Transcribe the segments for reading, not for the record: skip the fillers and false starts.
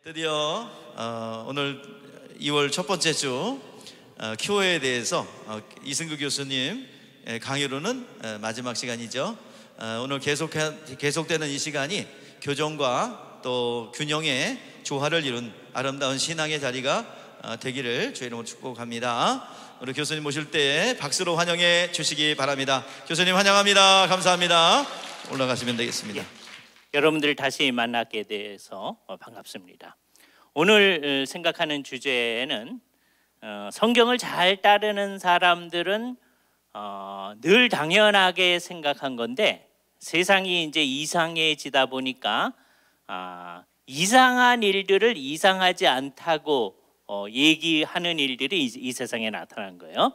드디어 오늘 2월 첫 번째 주 큐어에 대해서 이승규 교수님 강의로는 마지막 시간이죠. 오늘 계속되는 이 시간이 교정과 또 균형의 조화를 이룬 아름다운 신앙의 자리가 되기를 주의 이름으로 축복합니다. 우리 교수님 모실 때 박수로 환영해 주시기 바랍니다. 교수님 환영합니다. 감사합니다. 올라가시면 되겠습니다. 여러분들 다시 만나게 돼서 반갑습니다. 오늘 생각하는 주제는 성경을 잘 따르는 사람들은 늘 당연하게 생각한 건데 세상이 이제 이상해지다 보니까 이상한 일들을 이상하지 않다고 얘기하는 일들이 이 세상에 나타난 거예요.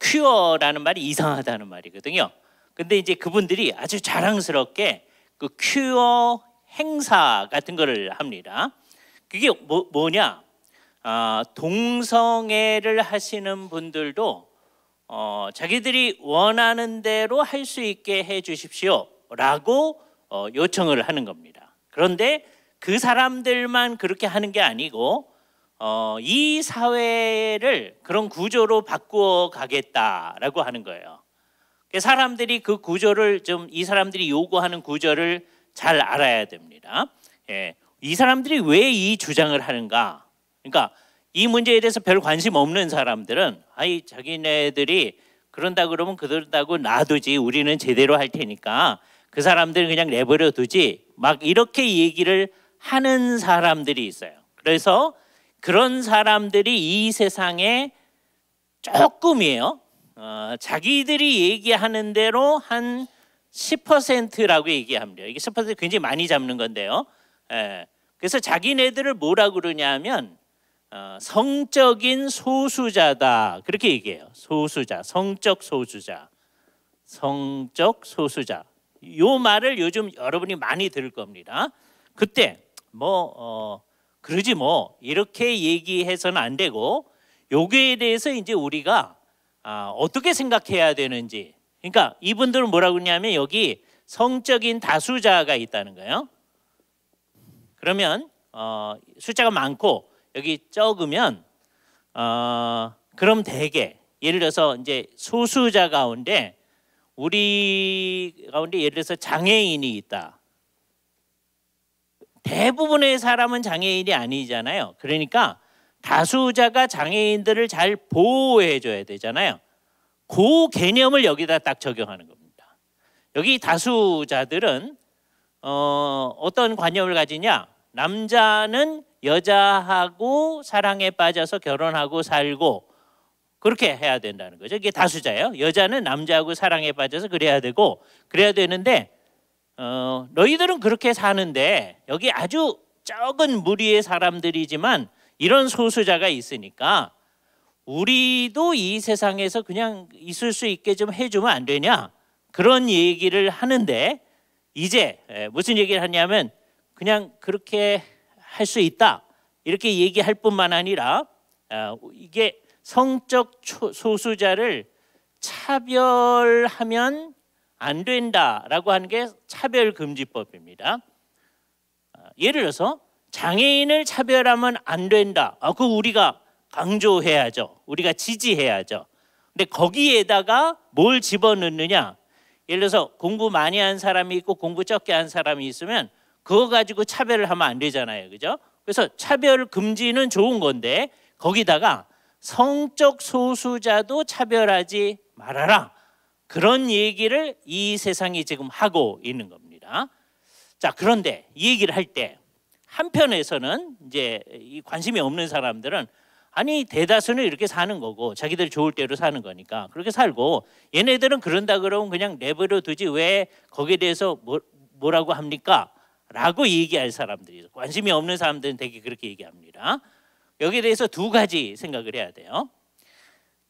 큐어라는 말이 이상하다는 말이거든요. 근데 이제 그분들이 아주 자랑스럽게 그 큐어 행사 같은 거를 합니다. 그게 뭐냐? 동성애를 하시는 분들도 자기들이 원하는 대로 할 수 있게 해 주십시오라고 요청을 하는 겁니다. 그런데 그 사람들만 그렇게 하는 게 아니고 이 사회를 그런 구조로 바꾸어 가겠다라고 하는 거예요. 사람들이 그 구조를 이 사람들이 요구하는 구조를 잘 알아야 됩니다. 이 사람들이 왜 이 주장을 하는가? 그러니까 이 문제에 대해서 별 관심 없는 사람들은 자기네들이 그런다 그러면 그런다고 놔두지, 우리는 제대로 할 테니까 그 사람들은 그냥 내버려 두지, 막 이렇게 얘기를 하는 사람들이 있어요. 그래서 그런 사람들이 이 세상에 조금이에요. 자기들이 얘기하는 대로 한 10%라고 얘기합니다. 이게 10% 굉장히 많이 잡는 건데요. 그래서 자기네들을 뭐라 그러냐면 성적인 소수자다 그렇게 얘기해요. 소수자, 성적 소수자, 성적 소수자. 요 말을 요즘 여러분이 많이 들을 겁니다. 그때 그러지 이렇게 얘기해서는 안 되고 요거에 대해서 이제 우리가 어떻게 생각해야 되는지. 그러니까 이분들은 뭐라고 그러냐면 여기 성적인 다수자가 있다는 거예요. 그러면 숫자가 많고 여기 적으면 그럼 대개 예를 들어서 이제 소수자 가운데 우리 가운데 예를 들어서 장애인이 있다. 대부분의 사람은 장애인이 아니잖아요. 그러니까 다수자가 장애인들을 잘 보호해 줘야 되잖아요. 그 개념을 여기다 딱 적용하는 겁니다. 여기 다수자들은 어떤 관념을 가지냐? 남자는 여자하고 사랑에 빠져서 결혼하고 살고 그렇게 해야 된다는 거죠. 이게 다수자예요. 여자는 남자하고 사랑에 빠져서 그래야 되는데 너희들은 그렇게 사는데 여기 아주 적은 무리의 사람들이지만 이런 소수자가 있으니까 우리도 이 세상에서 그냥 있을 수 있게 좀 해주면 안 되냐? 그런 얘기를 하는데 이제 무슨 얘기를 하냐면 그냥 그렇게 할 수 있다 이렇게 얘기할 뿐만 아니라 이게 성적 소수자를 차별하면 안 된다라고 하는 게 차별금지법입니다. 예를 들어서 장애인을 차별하면 안 된다. 그거 우리가 강조해야죠. 우리가 지지해야죠. 근데 거기에다가 뭘 집어넣느냐? 예를 들어서 공부 많이 한 사람이 있고 공부 적게 한 사람이 있으면 그거 가지고 차별을 하면 안 되잖아요. 그죠? 그래서 차별 금지는 좋은 건데 거기다가 성적 소수자도 차별하지 말아라. 그런 얘기를 이 세상이 지금 하고 있는 겁니다. 자, 그런데 이 얘기를 할 때 한편에서는 이제 이 관심이 없는 사람들은 아니 대다수는 이렇게 사는 거고 자기들 좋을 대로 사는 거니까 그렇게 살고 얘네들은 그런다 그러면 그냥 내버려 두지 왜 거기에 대해서 뭐라고 합니까? 라고 얘기할 사람들이 관심이 없는 사람들은 되게 그렇게 얘기합니다. 여기에 대해서 두 가지 생각을 해야 돼요.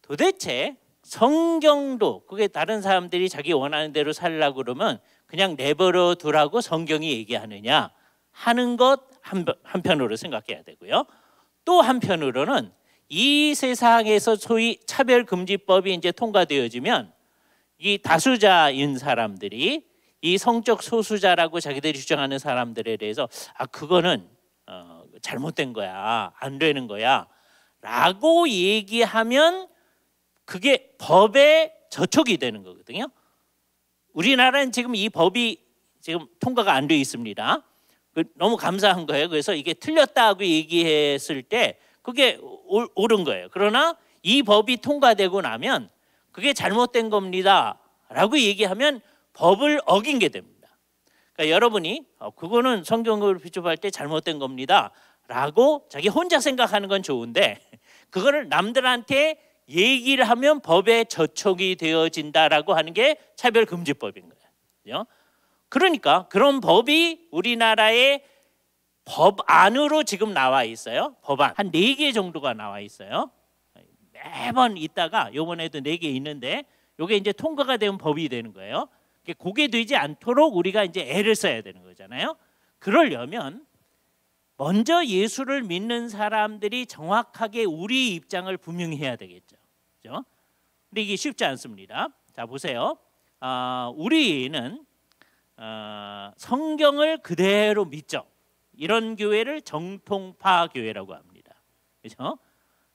도대체 성경도 그게 다른 사람들이 자기 원하는 대로 살려고 그러면 그냥 내버려 두라고 성경이 얘기하느냐 하는 것 한편으로 생각해야 되고요. 또 한편으로는 이 세상에서 소위 차별금지법이 이제 통과되어지면 이 다수자인 사람들이 이 성적 소수자라고 자기들이 주장하는 사람들에 대해서 그거는 잘못된 거야, 안 되는 거야 라고 얘기하면 그게 법에 저촉이 되는 거거든요. 우리나라는 지금 이 법이 지금 통과가 안 돼 있습니다. 너무 감사한 거예요. 그래서 이게 틀렸다고 얘기했을 때 그게 옳은 거예요. 그러나 이 법이 통과되고 나면 그게 잘못된 겁니다 라고 얘기하면 법을 어긴 게 됩니다. 그러니까 여러분이 그거는 성경을 비춰볼 때 잘못된 겁니다 라고 자기 혼자 생각하는 건 좋은데 그거를 남들한테 얘기를 하면 법에 저촉이 되어진다라고 하는 게 차별금지법인 거예요. 그러니까 그런 법이 우리나라의 법안으로 지금 나와 있어요. 법안 한 4개 정도가 나와 있어요. 매번 있다가 이번에도 4개 있는데 이게 이제 통과가 되면 법이 되는 거예요. 그게 되지 않도록 우리가 이제 애를 써야 되는 거잖아요. 그러려면 먼저 예수를 믿는 사람들이 정확하게 우리 입장을 분명히 해야 되겠죠. 그렇죠? 근데 이게 쉽지 않습니다. 자, 보세요. 우리는 성경을 그대로 믿죠. 이런 교회를 정통파 교회라고 합니다. 그렇죠?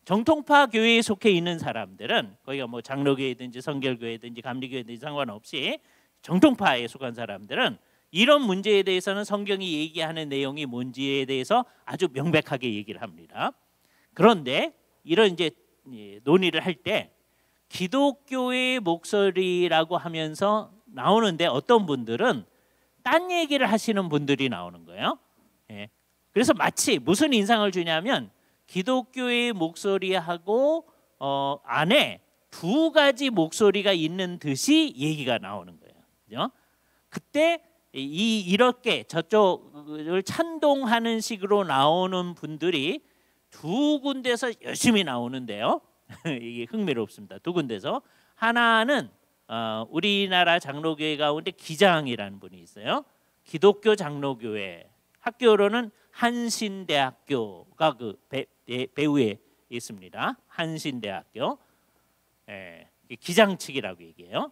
정통파 교회에 속해 있는 사람들은 거기가 뭐 장로교회든지 성결교회든지 감리교회든지 상관없이 정통파에 속한 사람들은 이런 문제에 대해서는 성경이 얘기하는 내용이 뭔지에 대해서 아주 명백하게 얘기를 합니다. 그런데 이런 이제 논의를 할 때 기독교의 목소리라고 하면서 나오는데 어떤 분들은 딴 얘기를 하시는 분들이 나오는 거예요. 예. 그래서 마치 무슨 인상을 주냐면 기독교의 목소리하고 안에 2가지 목소리가 있는 듯이 얘기가 나오는 거예요. 그죠? 그때 이렇게 저쪽을 찬동하는 식으로 나오는 분들이 2군데서 열심히 나오는데요. 이게 흥미롭습니다. 2군데서 하나는 우리나라 장로교회 가운데 기장이라는 분이 있어요. 기독교 장로교회 학교로는 한신대학교가 그 배후에 있습니다. 한신대학교 기장 측이라고 얘기해요.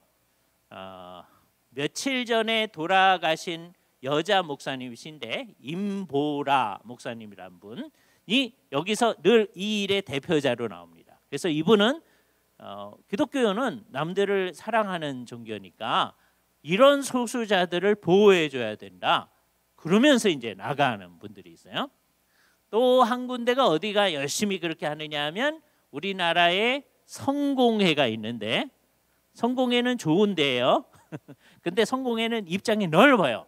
며칠 전에 돌아가신 여자 목사님이신데 임보라 목사님이란 분이 여기서 늘 이 일의 대표자로 나옵니다. 그래서 이분은 기독교는 남들을 사랑하는 종교니까 이런 소수자들을 보호해줘야 된다. 그러면서 이제 나가는 분들이 있어요. 또 한 군데가 어디가 열심히 그렇게 하느냐 하면 우리나라에 성공회가 있는데 성공회는 좋은데요. 근데 성공회는 입장이 넓어요.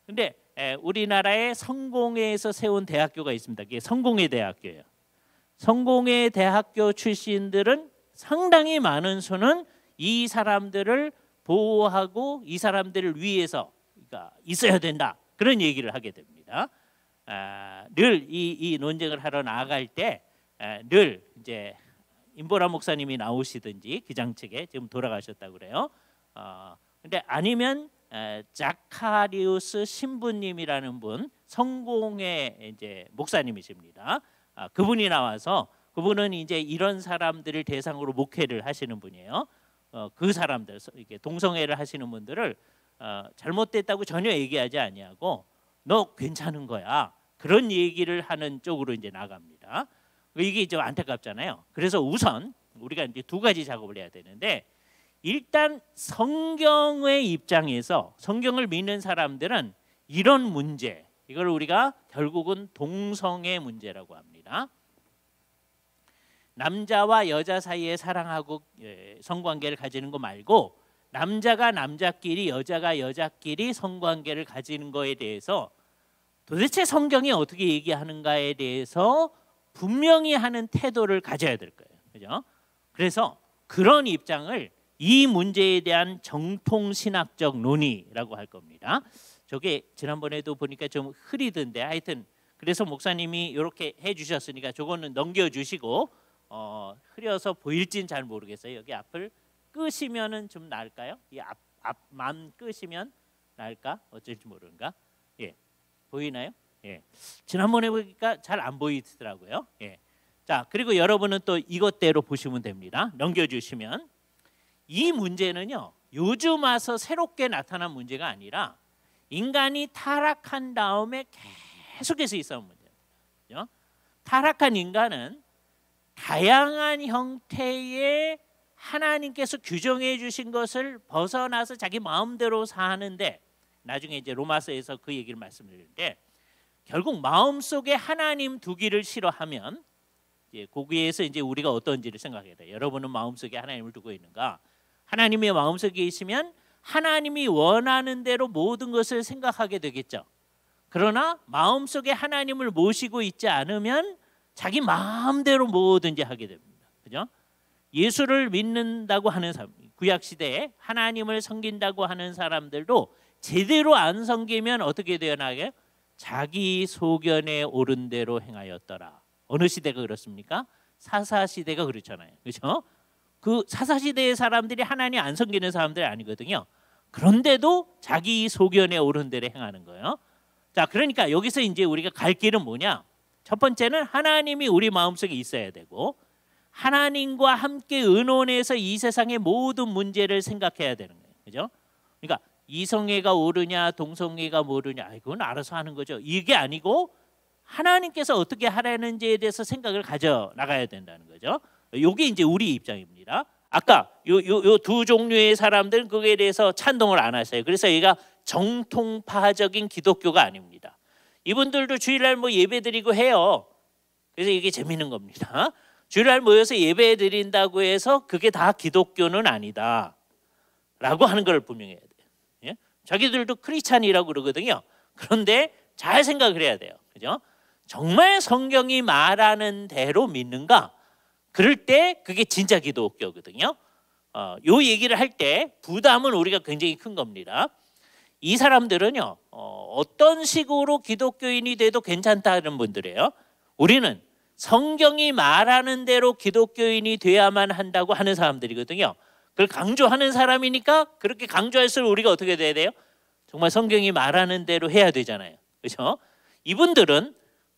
근데 우리나라의 성공회에서 세운 대학교가 있습니다. 그게 성공회 대학교예요. 성공회 대학교 출신들은 상당히 많은 수는 이 사람들을 보호하고 이 사람들을 위해서 있어야 된다. 그런 얘기를 하게 됩니다. 늘 이 논쟁을 하러 나아갈 때 늘 이제 임보라 목사님이 나오시든지 기장 측에 지금 돌아가셨다고 그래요. 근데 아니면 자카리우스 신부님이라는 분 성공회 이제 목사님이십니다. 그분이 나와서 그분은 이제 이런 사람들을 대상으로 목회를 하시는 분이에요. 그 사람들 이렇게 동성애를 하시는 분들을 잘못됐다고 전혀 얘기하지 아니하고 너 괜찮은 거야 그런 얘기를 하는 쪽으로 이제 나갑니다. 이게 좀 안타깝잖아요. 그래서 우선 우리가 이제 2가지 작업을 해야 되는데 일단 성경의 입장에서 성경을 믿는 사람들은 이런 문제 이걸 우리가 결국은 동성애 문제라고 합니다. 남자와 여자 사이에 사랑하고 성관계를 가지는 거 말고 남자가 남자끼리 여자가 여자끼리 성관계를 가지는 거에 대해서 도대체 성경이 어떻게 얘기하는가에 대해서 분명히 하는 태도를 가져야 될 거예요. 그죠? 그래서 그런 입장을 이 문제에 대한 정통신학적 논의라고 할 겁니다. 저게 지난번에도 보니까 좀 흐리던데 하여튼 그래서 목사님이 이렇게 해주셨으니까 저거는 넘겨주시고 흐려서 보일진 잘 모르겠어요. 여기 앞을 끄시면은 좀 나을까요? 이 앞만 끄시면 나을까? 어쩔지 모르는가? 예, 보이나요? 예, 지난번에 보니까 잘 안 보이더라고요. 예, 자 그리고 여러분은 또 이것대로 보시면 됩니다. 넘겨주시면 이 문제는요 요즘 와서 새롭게 나타난 문제가 아니라 인간이 타락한 다음에 계속해서 있어온 문제예요. 그죠? 타락한 인간은 다양한 형태의 하나님께서 규정해 주신 것을 벗어나서 자기 마음대로 사는데, 나중에 이제 로마서에서 그 얘기를 말씀드리는데, 결국 마음속에 하나님 두기를 싫어하면, 거기에서 이제 우리가 어떤지를 생각해야 돼요. 여러분은 마음속에 하나님을 두고 있는가? 하나님의 마음속에 있으면 하나님이 원하는 대로 모든 것을 생각하게 되겠죠. 그러나 마음속에 하나님을 모시고 있지 않으면 자기 마음대로 뭐든지 하게 됩니다. 그죠? 예수를 믿는다고 하는 사람, 구약 시대에 하나님을 섬긴다고 하는 사람들도 제대로 안 섬기면 어떻게 되어나가요? 자기 소견에 옳은 대로 행하였더라. 어느 시대가 그렇습니까? 사사 시대가 그렇잖아요. 그렇죠? 그 사사 시대의 사람들이 하나님 안 섬기는 사람들이 아니거든요. 그런데도 자기 소견에 옳은 대로 행하는 거예요. 자, 그러니까 여기서 이제 우리가 갈 길은 뭐냐? 첫 번째는 하나님이 우리 마음속에 있어야 되고, 하나님과 함께 의논해서 이 세상의 모든 문제를 생각해야 되는 거예요. 그죠? 그러니까 이성애가 옳으냐 동성애가 모르냐, 그건 알아서 하는 거죠. 이게 아니고 하나님께서 어떻게 하라는지에 대해서 생각을 가져 나가야 된다는 거죠. 이게 이제 우리 입장입니다. 아까 요 두 종류의 사람들은 그거에 대해서 찬동을 안 하세요. 그래서 얘가 정통파적인 기독교가 아닙니다. 이분들도 주일날 뭐 예배드리고 해요. 그래서 이게 재밌는 겁니다. 주일날 모여서 예배 드린다고 해서 그게 다 기독교는 아니다 라고 하는 걸 분명히 해야 돼요. 예? 자기들도 크리스찬이라고 그러거든요. 그런데 잘 생각을 해야 돼요. 그죠? 정말 성경이 말하는 대로 믿는가? 그럴 때 그게 진짜 기독교거든요. 요 얘기를 할 때 부담은 우리가 굉장히 큰 겁니다. 이 사람들은요, 어떤 식으로 기독교인이 돼도 괜찮다는 분들이에요. 우리는 성경이 말하는 대로 기독교인이 돼야만 한다고 하는 사람들이거든요. 그걸 강조하는 사람이니까 그렇게 강조할수록 우리가 어떻게 돼야 돼요? 정말 성경이 말하는 대로 해야 되잖아요. 그렇죠? 이분들은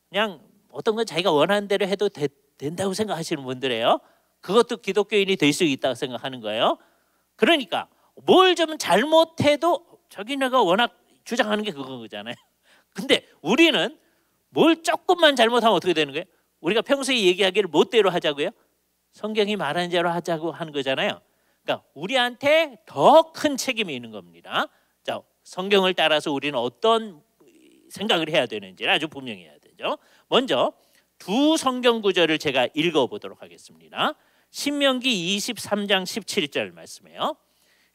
그냥 어떤 건 자기가 원하는 대로 해도 된다고 생각하시는 분들이에요. 그것도 기독교인이 될 수 있다고 생각하는 거예요. 그러니까 뭘 좀 잘못해도 자기네가 워낙 주장하는 게 그거잖아요. 근데 우리는 뭘 조금만 잘못하면 어떻게 되는 거예요? 우리가 평소에 얘기하기를 멋대로 하자고요? 성경이 말하는 대로 하자고 하는 거잖아요. 그러니까 우리한테 더 큰 책임이 있는 겁니다. 자, 성경을 따라서 우리는 어떤 생각을 해야 되는지를 아주 분명히 해야 되죠. 먼저 두 성경 구절을 제가 읽어보도록 하겠습니다. 신명기 23장 17절 말씀이에요.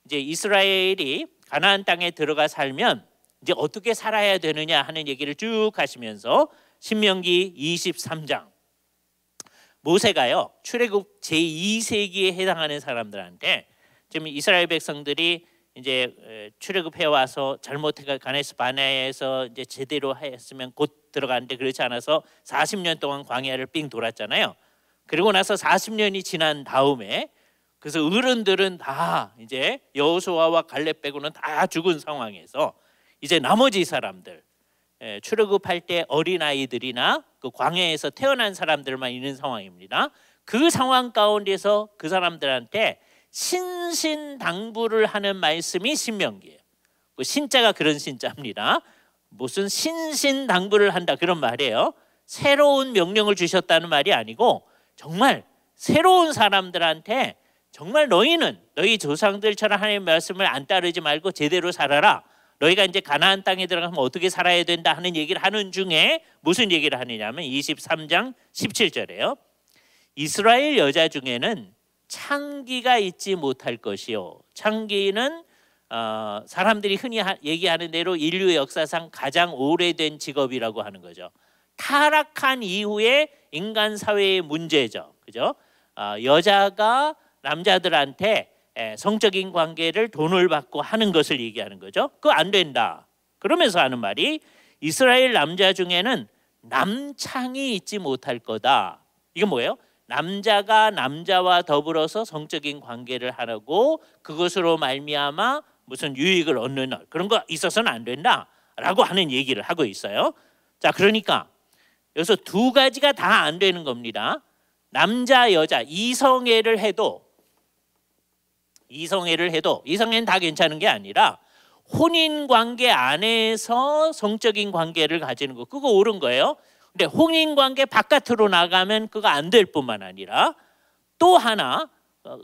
이제 이스라엘이 가나안 땅에 들어가 살면 이제 어떻게 살아야 되느냐 하는 얘기를 쭉 하시면서 신명기 23장, 모세가요 출애굽 제2세기에 해당하는 사람들한테 지금 이스라엘 백성들이 이제 출애굽해 와서 잘못해 가네스 바네아에서 이제 제대로 했으면 곧 들어가는데 그렇지 않아서 40년 동안 광야를 삥 돌았잖아요. 그리고 나서 40년이 지난 다음에 그래서 어른들은 다 이제 여호수아와 갈렙 빼고는 다 죽은 상황에서 이제 나머지 사람들, 출애굽할 때 어린 아이들이나 그 광야에서 태어난 사람들만 있는 상황입니다. 그 상황 가운데서 그 사람들한테 신신당부를 하는 말씀이 신명기예요. 그 신자가 그런 신자입니다. 무슨 신신당부를 한다 그런 말이에요. 새로운 명령을 주셨다는 말이 아니고 정말 새로운 사람들한테 정말 너희는 너희 조상들처럼 하나님의 말씀을 안 따르지 말고 제대로 살아라. 너희가 이제 가나안 땅에 들어가면 어떻게 살아야 된다 하는 얘기를 하는 중에 무슨 얘기를 하느냐면 23장 17절에요. 이스라엘 여자 중에는 창기가 있지 못할 것이요. 창기는 사람들이 흔히 얘기하는 대로 인류 역사상 가장 오래된 직업이라고 하는 거죠. 타락한 이후에 인간 사회의 문제죠. 그죠? 여자가 남자들한테 성적인 관계를 돈을 받고 하는 것을 얘기하는 거죠. 그거 안 된다. 그러면서 하는 말이 이스라엘 남자 중에는 남창이 있지 못할 거다. 이건 뭐예요? 남자가 남자와 더불어서 성적인 관계를 하라고 그것으로 말미암아 무슨 유익을 얻는 그런 거 있어서는 안 된다라고 하는 얘기를 하고 있어요. 자, 그러니까 여기서 두 가지가 다 안 되는 겁니다. 남자 여자 이성애를 해도 이성애는 다 괜찮은 게 아니라 혼인 관계 안에서 성적인 관계를 가지는 거 그거 옳은 거예요. 근데 혼인관계 바깥으로 나가면 그거 안 될 뿐만 아니라 또 하나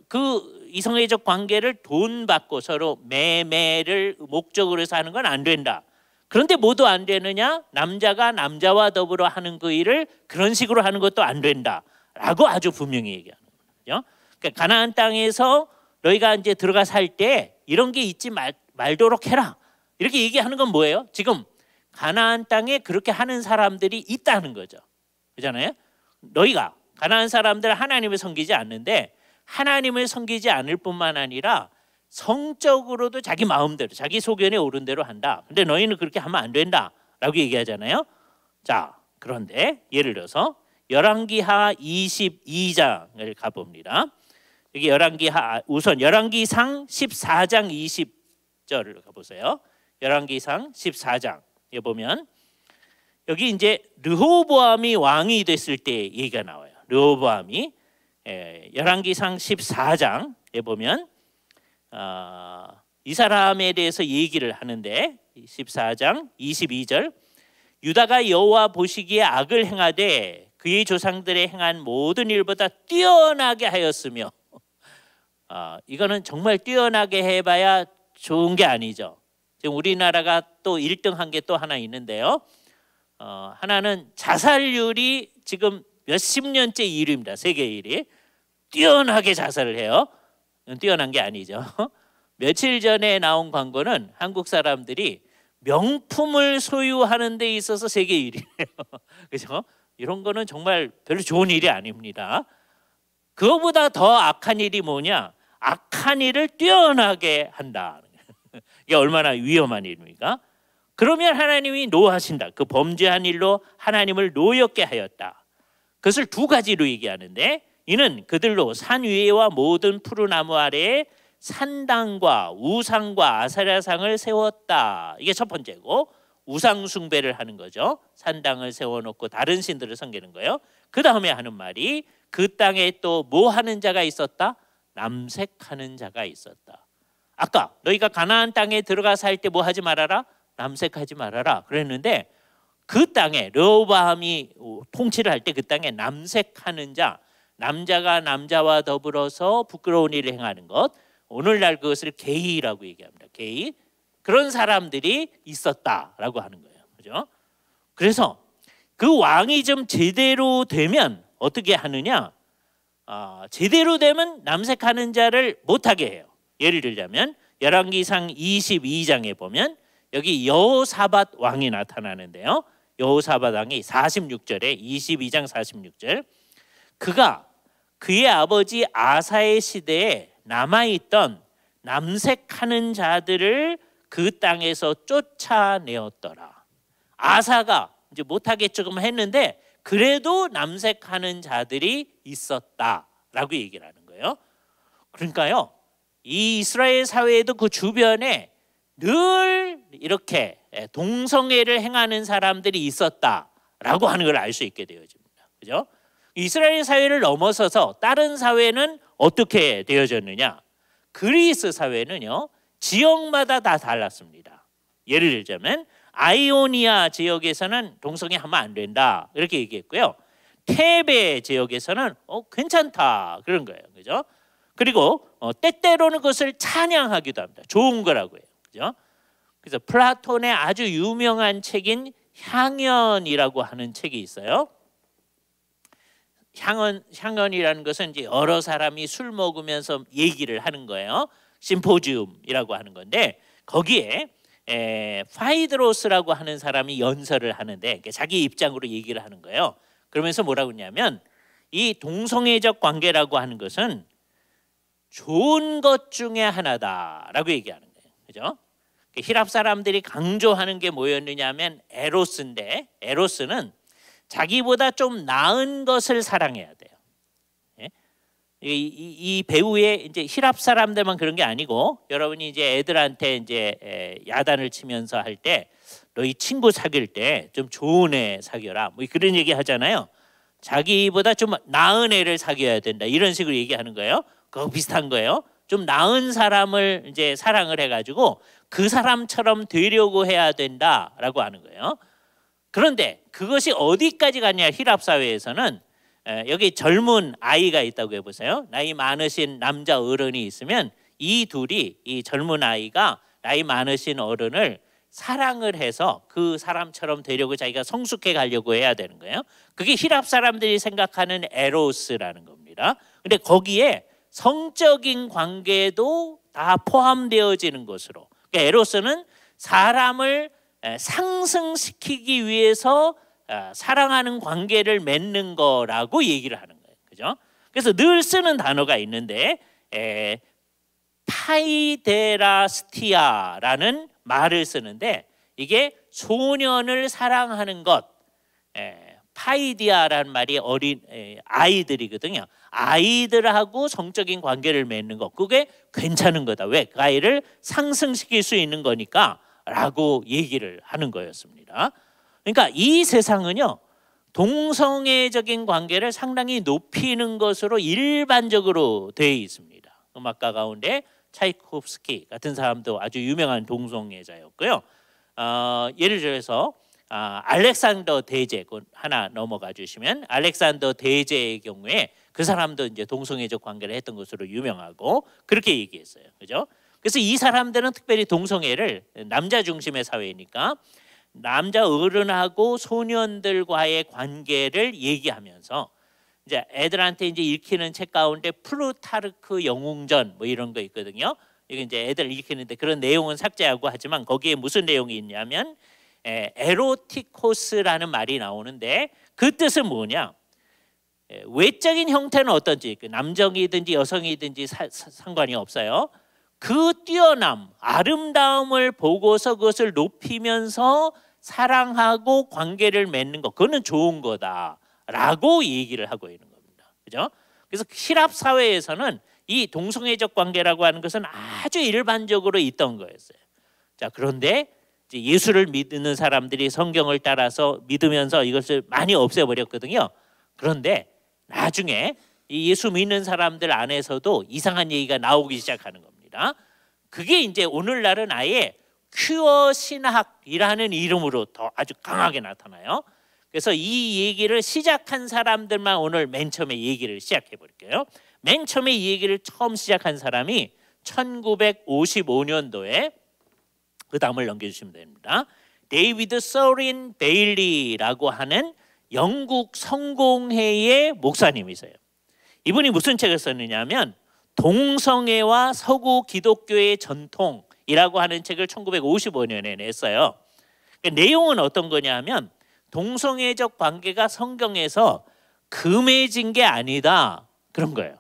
그 이성애적 관계를 돈 받고 서로 매매를 목적으로 해서 하는 건 안 된다. 그런데 뭐도 안 되느냐? 남자가 남자와 더불어 하는 그 일을 그런 식으로 하는 것도 안 된다라고 아주 분명히 얘기하는 거죠. 그러니까 가나안 땅에서 너희가 이제 들어가 살 때 이런 게 있지 말도록 해라. 이렇게 얘기하는 건 뭐예요? 지금 가나안 땅에 그렇게 하는 사람들이 있다는 거죠. 그렇잖아요? 너희가 가나안 사람들 하나님을 섬기지 않는데 하나님을 섬기지 않을 뿐만 아니라 성적으로도 자기 마음대로 자기 소견에 오른 대로 한다. 근데 너희는 그렇게 하면 안 된다라고 얘기하잖아요. 자, 그런데 예를 들어서 열왕기하 22장을 가봅니다. 여기 우선 열왕기상 14장 20절을 가보세요. 열왕기상 14장에 보면 여기 이제 르호보암이 왕이 됐을 때 얘기가 나와요. 르호보암이 열왕기상 14장에 보면 이 사람에 대해서 얘기를 하는데 14장 22절 유다가 여호와 보시기에 악을 행하되 그의 조상들의 행한 모든 일보다 뛰어나게 하였으며 이거는 정말 뛰어나게 해봐야 좋은 게 아니죠. 지금 우리나라가 또 1등한 게 또 하나 있는데요. 하나는 자살률이 지금 몇십 년째 1위입니다. 세계 1위. 뛰어나게 자살을 해요. 뛰어난 게 아니죠. 며칠 전에 나온 광고는 한국 사람들이 명품을 소유하는 데 있어서 세계 1위예요. 그렇죠? 이런 거는 정말 별로 좋은 일이 아닙니다. 그거보다 더 악한 일이 뭐냐? 악한 일을 뛰어나게 한다. 이게 얼마나 위험한 일입니까? 그러면 하나님이 노하신다. 그 범죄한 일로 하나님을 노엽게 하였다. 그것을 두 가지로 얘기하는데 이는 그들로 산 위에와 모든 푸른 나무 아래에 산당과 우상과 아사랴상을 세웠다. 이게 첫 번째고 우상 숭배를 하는 거죠. 산당을 세워놓고 다른 신들을 섬기는 거예요. 그 다음에 하는 말이 그 땅에 또 뭐 하는 자가 있었다? 남색하는 자가 있었다. 아까 너희가 가나안 땅에 들어가 살 때 뭐 하지 말아라? 남색하지 말아라 그랬는데 그 땅에 르호보암이 통치를 할 때 그 땅에 남색하는 자, 남자가 남자와 더불어서 부끄러운 일을 행하는 것, 오늘날 그것을 게이라고 얘기합니다. 게이. 그런 사람들이 있었다라고 하는 거예요. 그죠? 그래서 그 왕이 좀 제대로 되면 어떻게 하느냐? 제대로 되면 남색하는 자를 못하게 해요. 예를 들자면 열왕기상 22장에 보면 여기 여호사밧 왕이 나타나는데요. 여호사밧 왕이 46절에 22장 46절 그가 그의 아버지 아사의 시대에 남아있던 남색하는 자들을 그 땅에서 쫓아내었더라. 아사가 이제 못하게 조금 했는데 그래도 남색하는 자들이 있었다라고 얘기를 하는 거예요. 그러니까요, 이 이스라엘 사회에도 그 주변에 늘 이렇게 동성애를 행하는 사람들이 있었다라고 하는 걸 알 수 있게 되어집니다. 그죠? 이스라엘 사회를 넘어서서 다른 사회는 어떻게 되어졌느냐? 그리스 사회는요, 지역마다 다 달랐습니다. 예를 들자면 아이오니아 지역에서는 동성애 하면 안 된다 이렇게 얘기했고요. 테베 지역에서는 괜찮다 그런 거예요. 그죠? 그리고 때때로는 그것을 찬양하기도 합니다. 좋은 거라고 해요. 그죠? 그래서 플라톤의 아주 유명한 책인 향연이라고 하는 책이 있어요. 향연이라는 것은 이제 여러 사람이 술 먹으면서 얘기를 하는 거예요. 심포지움이라고 하는 건데 거기에 파이드로스라고 하는 사람이 연설을 하는데 자기 입장으로 얘기를 하는 거예요. 그러면서 뭐라고 했냐면 이 동성애적 관계라고 하는 것은 좋은 것 중에 하나다라고 얘기하는 거예요. 그죠? 히랍 사람들이 강조하는 게 뭐였느냐면 에로스인데 에로스는 자기보다 좀 나은 것을 사랑해야 돼요. 예? 이 배우의 이제 히랍 사람들만 그런 게 아니고 여러분이 이제 애들한테 이제 야단을 치면서 할 때 너희 친구 사귈 때 좀 좋은 애 사귀어라 뭐 그런 얘기 하잖아요. 자기보다 좀 나은 애를 사귀어야 된다 이런 식으로 얘기하는 거예요. 그거 비슷한 거예요. 좀 나은 사람을 이제 사랑을 해가지고 그 사람처럼 되려고 해야 된다라고 하는 거예요. 그런데 그것이 어디까지 갔냐? 히랍 사회에서는 여기 젊은 아이가 있다고 해보세요. 나이 많으신 남자 어른이 있으면 이 둘이, 이 젊은 아이가 나이 많으신 어른을 사랑을 해서 그 사람처럼 되려고 자기가 성숙해 가려고 해야 되는 거예요. 그게 히랍 사람들이 생각하는 에로스라는 겁니다. 근데 거기에 성적인 관계도 다 포함되어지는 것으로, 그러니까 에로스는 사람을 상승시키기 위해서 사랑하는 관계를 맺는 거라고 얘기를 하는 거예요. 그죠? 그래서 늘 쓰는 단어가 있는데 파이데라스티아라는 말을 쓰는데 이게 소년을 사랑하는 것, 파이디아라는 말이 어린 아이들이거든요. 아이들하고 성적인 관계를 맺는 것, 그게 괜찮은 거다. 왜? 그 아이를 상승시킬 수 있는 거니까 라고 얘기를 하는 거였습니다. 그러니까 이 세상은요, 동성애적인 관계를 상당히 높이는 것으로 일반적으로 되어 있습니다. 음악가 가운데 차이코프스키 같은 사람도 아주 유명한 동성애자였고요. 예를 들어서 알렉산더 대제, 하나 넘어가 주시면, 알렉산더 대제의 경우에 그 사람도 이제 동성애적 관계를 했던 것으로 유명하고 그렇게 얘기했어요. 그죠? 그래서 이 사람들은 특별히 동성애를, 남자 중심의 사회니까 남자 어른하고 소년들과의 관계를 얘기하면서 이제 애들한테 이제 읽히는 책 가운데 플루타르크 영웅전 뭐 이런 거 있거든요. 이게 이제 애들 읽히는데 그런 내용은 삭제하고 하지만 거기에 무슨 내용이 있냐면 에로티코스라는 말이 나오는데 그 뜻은 뭐냐? 외적인 형태는 어떤지, 남성이든지 여성이든지 상관이 없어요. 그 뛰어남, 아름다움을 보고서 그것을 높이면서 사랑하고 관계를 맺는 것, 그거는 좋은 거다라고 얘기를 하고 있는 겁니다. 그죠? 그래서 히랍 사회에서는 이 동성애적 관계라고 하는 것은 아주 일반적으로 있던 거였어요. 자, 그런데 이제 예수를 믿는 사람들이 성경을 따라서 믿으면서 이것을 많이 없애버렸거든요. 그런데 나중에 이 예수 믿는 사람들 안에서도 이상한 얘기가 나오기 시작하는 겁니다. 그게 이제 오늘날은 아예 큐어 신학이라는 이름으로 더 아주 강하게 나타나요. 그래서 이 얘기를 시작한 사람들만 오늘 맨 처음에 얘기를 시작해 볼게요. 맨 처음에 이 얘기를 처음 시작한 사람이 1955년도에 그 다음을 넘겨주시면 됩니다. 데이비드 서린 베일리라고 하는 영국 성공회의 목사님이세요. 이분이 무슨 책을 썼느냐면 동성애와 서구 기독교의 전통이라고 하는 책을 1955년에 냈어요. 그러니까 내용은 어떤 거냐면 동성애적 관계가 성경에서 금해진 게 아니다, 그런 거예요.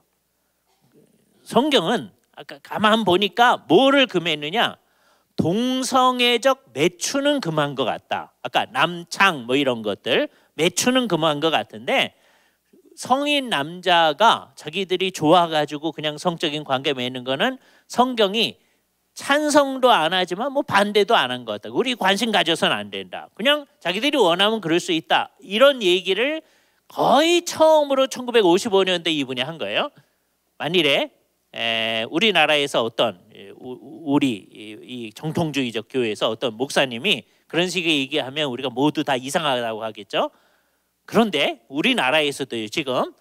성경은 아까 가만 보니까 뭐를 금했느냐? 동성애적 매추는 금한 것 같다. 아까 남창 뭐 이런 것들 매추는 금한 것 같은데, 성인 남자가 자기들이 좋아가지고 그냥 성적인 관계 맺는 거는 성경이 찬성도 안 하지만 뭐 반대도 안 한 것 같다. 우리 관심 가져서는 안 된다. 그냥 자기들이 원하면 그럴 수 있다. 이런 얘기를 거의 처음으로 1955년대 이분이 한 거예요. 만일에 우리나라에서 어떤 우리 이 정통주의적 교회에서 어떤 목사님이 그런 식의 얘기하면 우리가 모두 다 이상하다고 하겠죠. 그런데 우리나라에서도 지금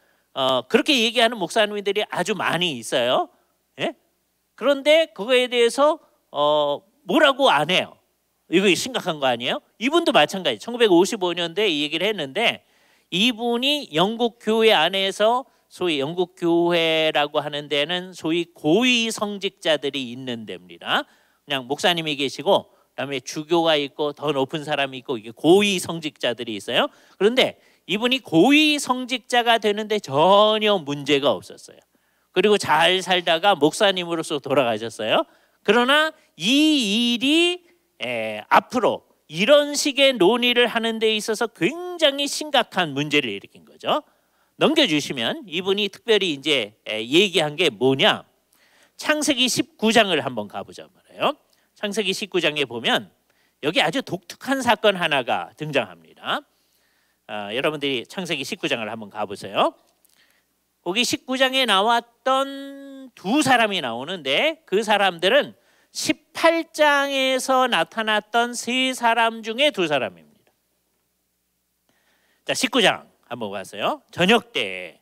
그렇게 얘기하는 목사님들이 아주 많이 있어요. 예? 그런데 그거에 대해서 뭐라고 안 해요. 이거 심각한 거 아니에요? 이분도 마찬가지. 1955년도에 이 얘기를 했는데, 이분이 영국 교회 안에서 소위 영국 교회라고 하는 데는 소위 고위 성직자들이 있는 데입니다. 그냥 목사님이 계시고 그다음에 주교가 있고 더 높은 사람이 있고 이게 고위 성직자들이 있어요. 그런데 이분이 고위 성직자가 되는데 전혀 문제가 없었어요. 그리고 잘 살다가 목사님으로서 돌아가셨어요. 그러나 이 일이 앞으로 이런 식의 논의를 하는 데 있어서 굉장히 심각한 문제를 일으킨 거죠. 넘겨주시면 이분이 특별히 이제 얘기한 게 뭐냐? 창세기 19장을 한번 가보자 말이에요. 창세기 19장에 보면 여기 아주 독특한 사건 하나가 등장합니다. 여러분들이 창세기 19장을 한번 가보세요. 거기 19장에 나왔던 두 사람이 나오는데 그 사람들은 18장에서 나타났던 세 사람 중에 두 사람입니다. 자, 19장 한번 봤어요. 저녁 때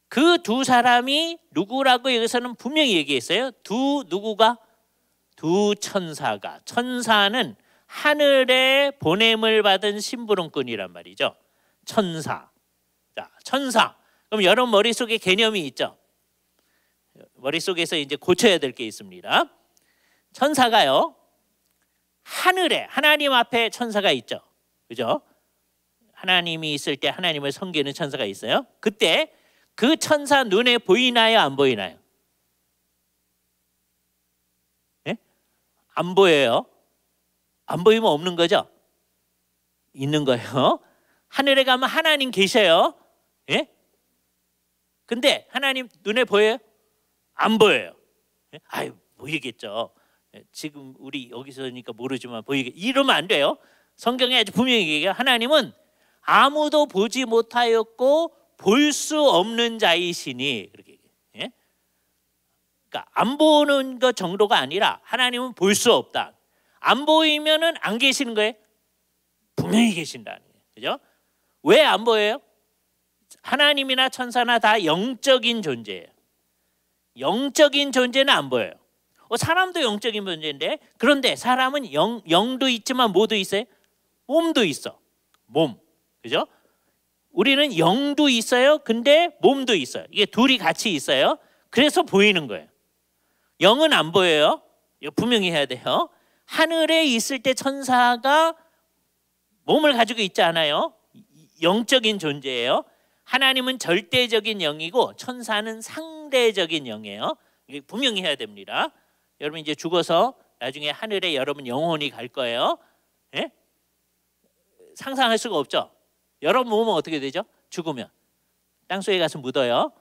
그 두 사람이 누구라고 여기서는 분명히 얘기했어요. 누구가? 두 천사가. 천사는 하늘에 보냄을 받은 심부름꾼이란 말이죠. 천사. 자, 천사. 그럼 여러분 머릿속에 개념이 있죠? 머릿속에서 이제 고쳐야 될 게 있습니다. 천사가요, 하늘에, 하나님 앞에 천사가 있죠. 그죠? 하나님이 있을 때 하나님을 섬기는 천사가 있어요. 그때 그 천사 눈에 보이나요? 안 보이나요? 네? 안 보여요. 안 보이면 없는 거죠? 있는 거예요. 하늘에 가면 하나님 계셔요. 예? 근데 하나님 눈에 보여요? 안 보여요. 예? 아유, 보이겠죠. 예? 지금 우리 여기서니까 모르지만 보이겠. 이러면 안 돼요. 성경에 아주 분명히 얘기해요. 하나님은 아무도 보지 못하였고 볼 수 없는 자이시니, 그렇게 얘기해요. 예? 그러니까 안 보는 것 정도가 아니라 하나님은 볼 수 없다. 안 보이면은 안 계시는 거예요? 분명히 계신다는 거예요. 그죠? 왜 안 보여요? 하나님이나 천사나 다 영적인 존재예요. 영적인 존재는 안 보여요. 사람도 영적인 존재인데, 그런데 사람은 영도 있지만 뭐도 있어요? 몸도 있어. 몸. 그죠? 우리는 영도 있어요. 근데 몸도 있어요. 이게 둘이 같이 있어요. 그래서 보이는 거예요. 영은 안 보여요. 이거 분명히 해야 돼요. 하늘에 있을 때 천사가 몸을 가지고 있지 않아요. 영적인 존재예요. 하나님은 절대적인 영이고 천사는 상대적인 영이에요. 이게 분명히 해야 됩니다. 여러분 이제 죽어서 나중에 하늘에 여러분 영혼이 갈 거예요. 예? 상상할 수가 없죠. 여러분 몸은 어떻게 되죠? 죽으면 땅속에 가서 묻어요.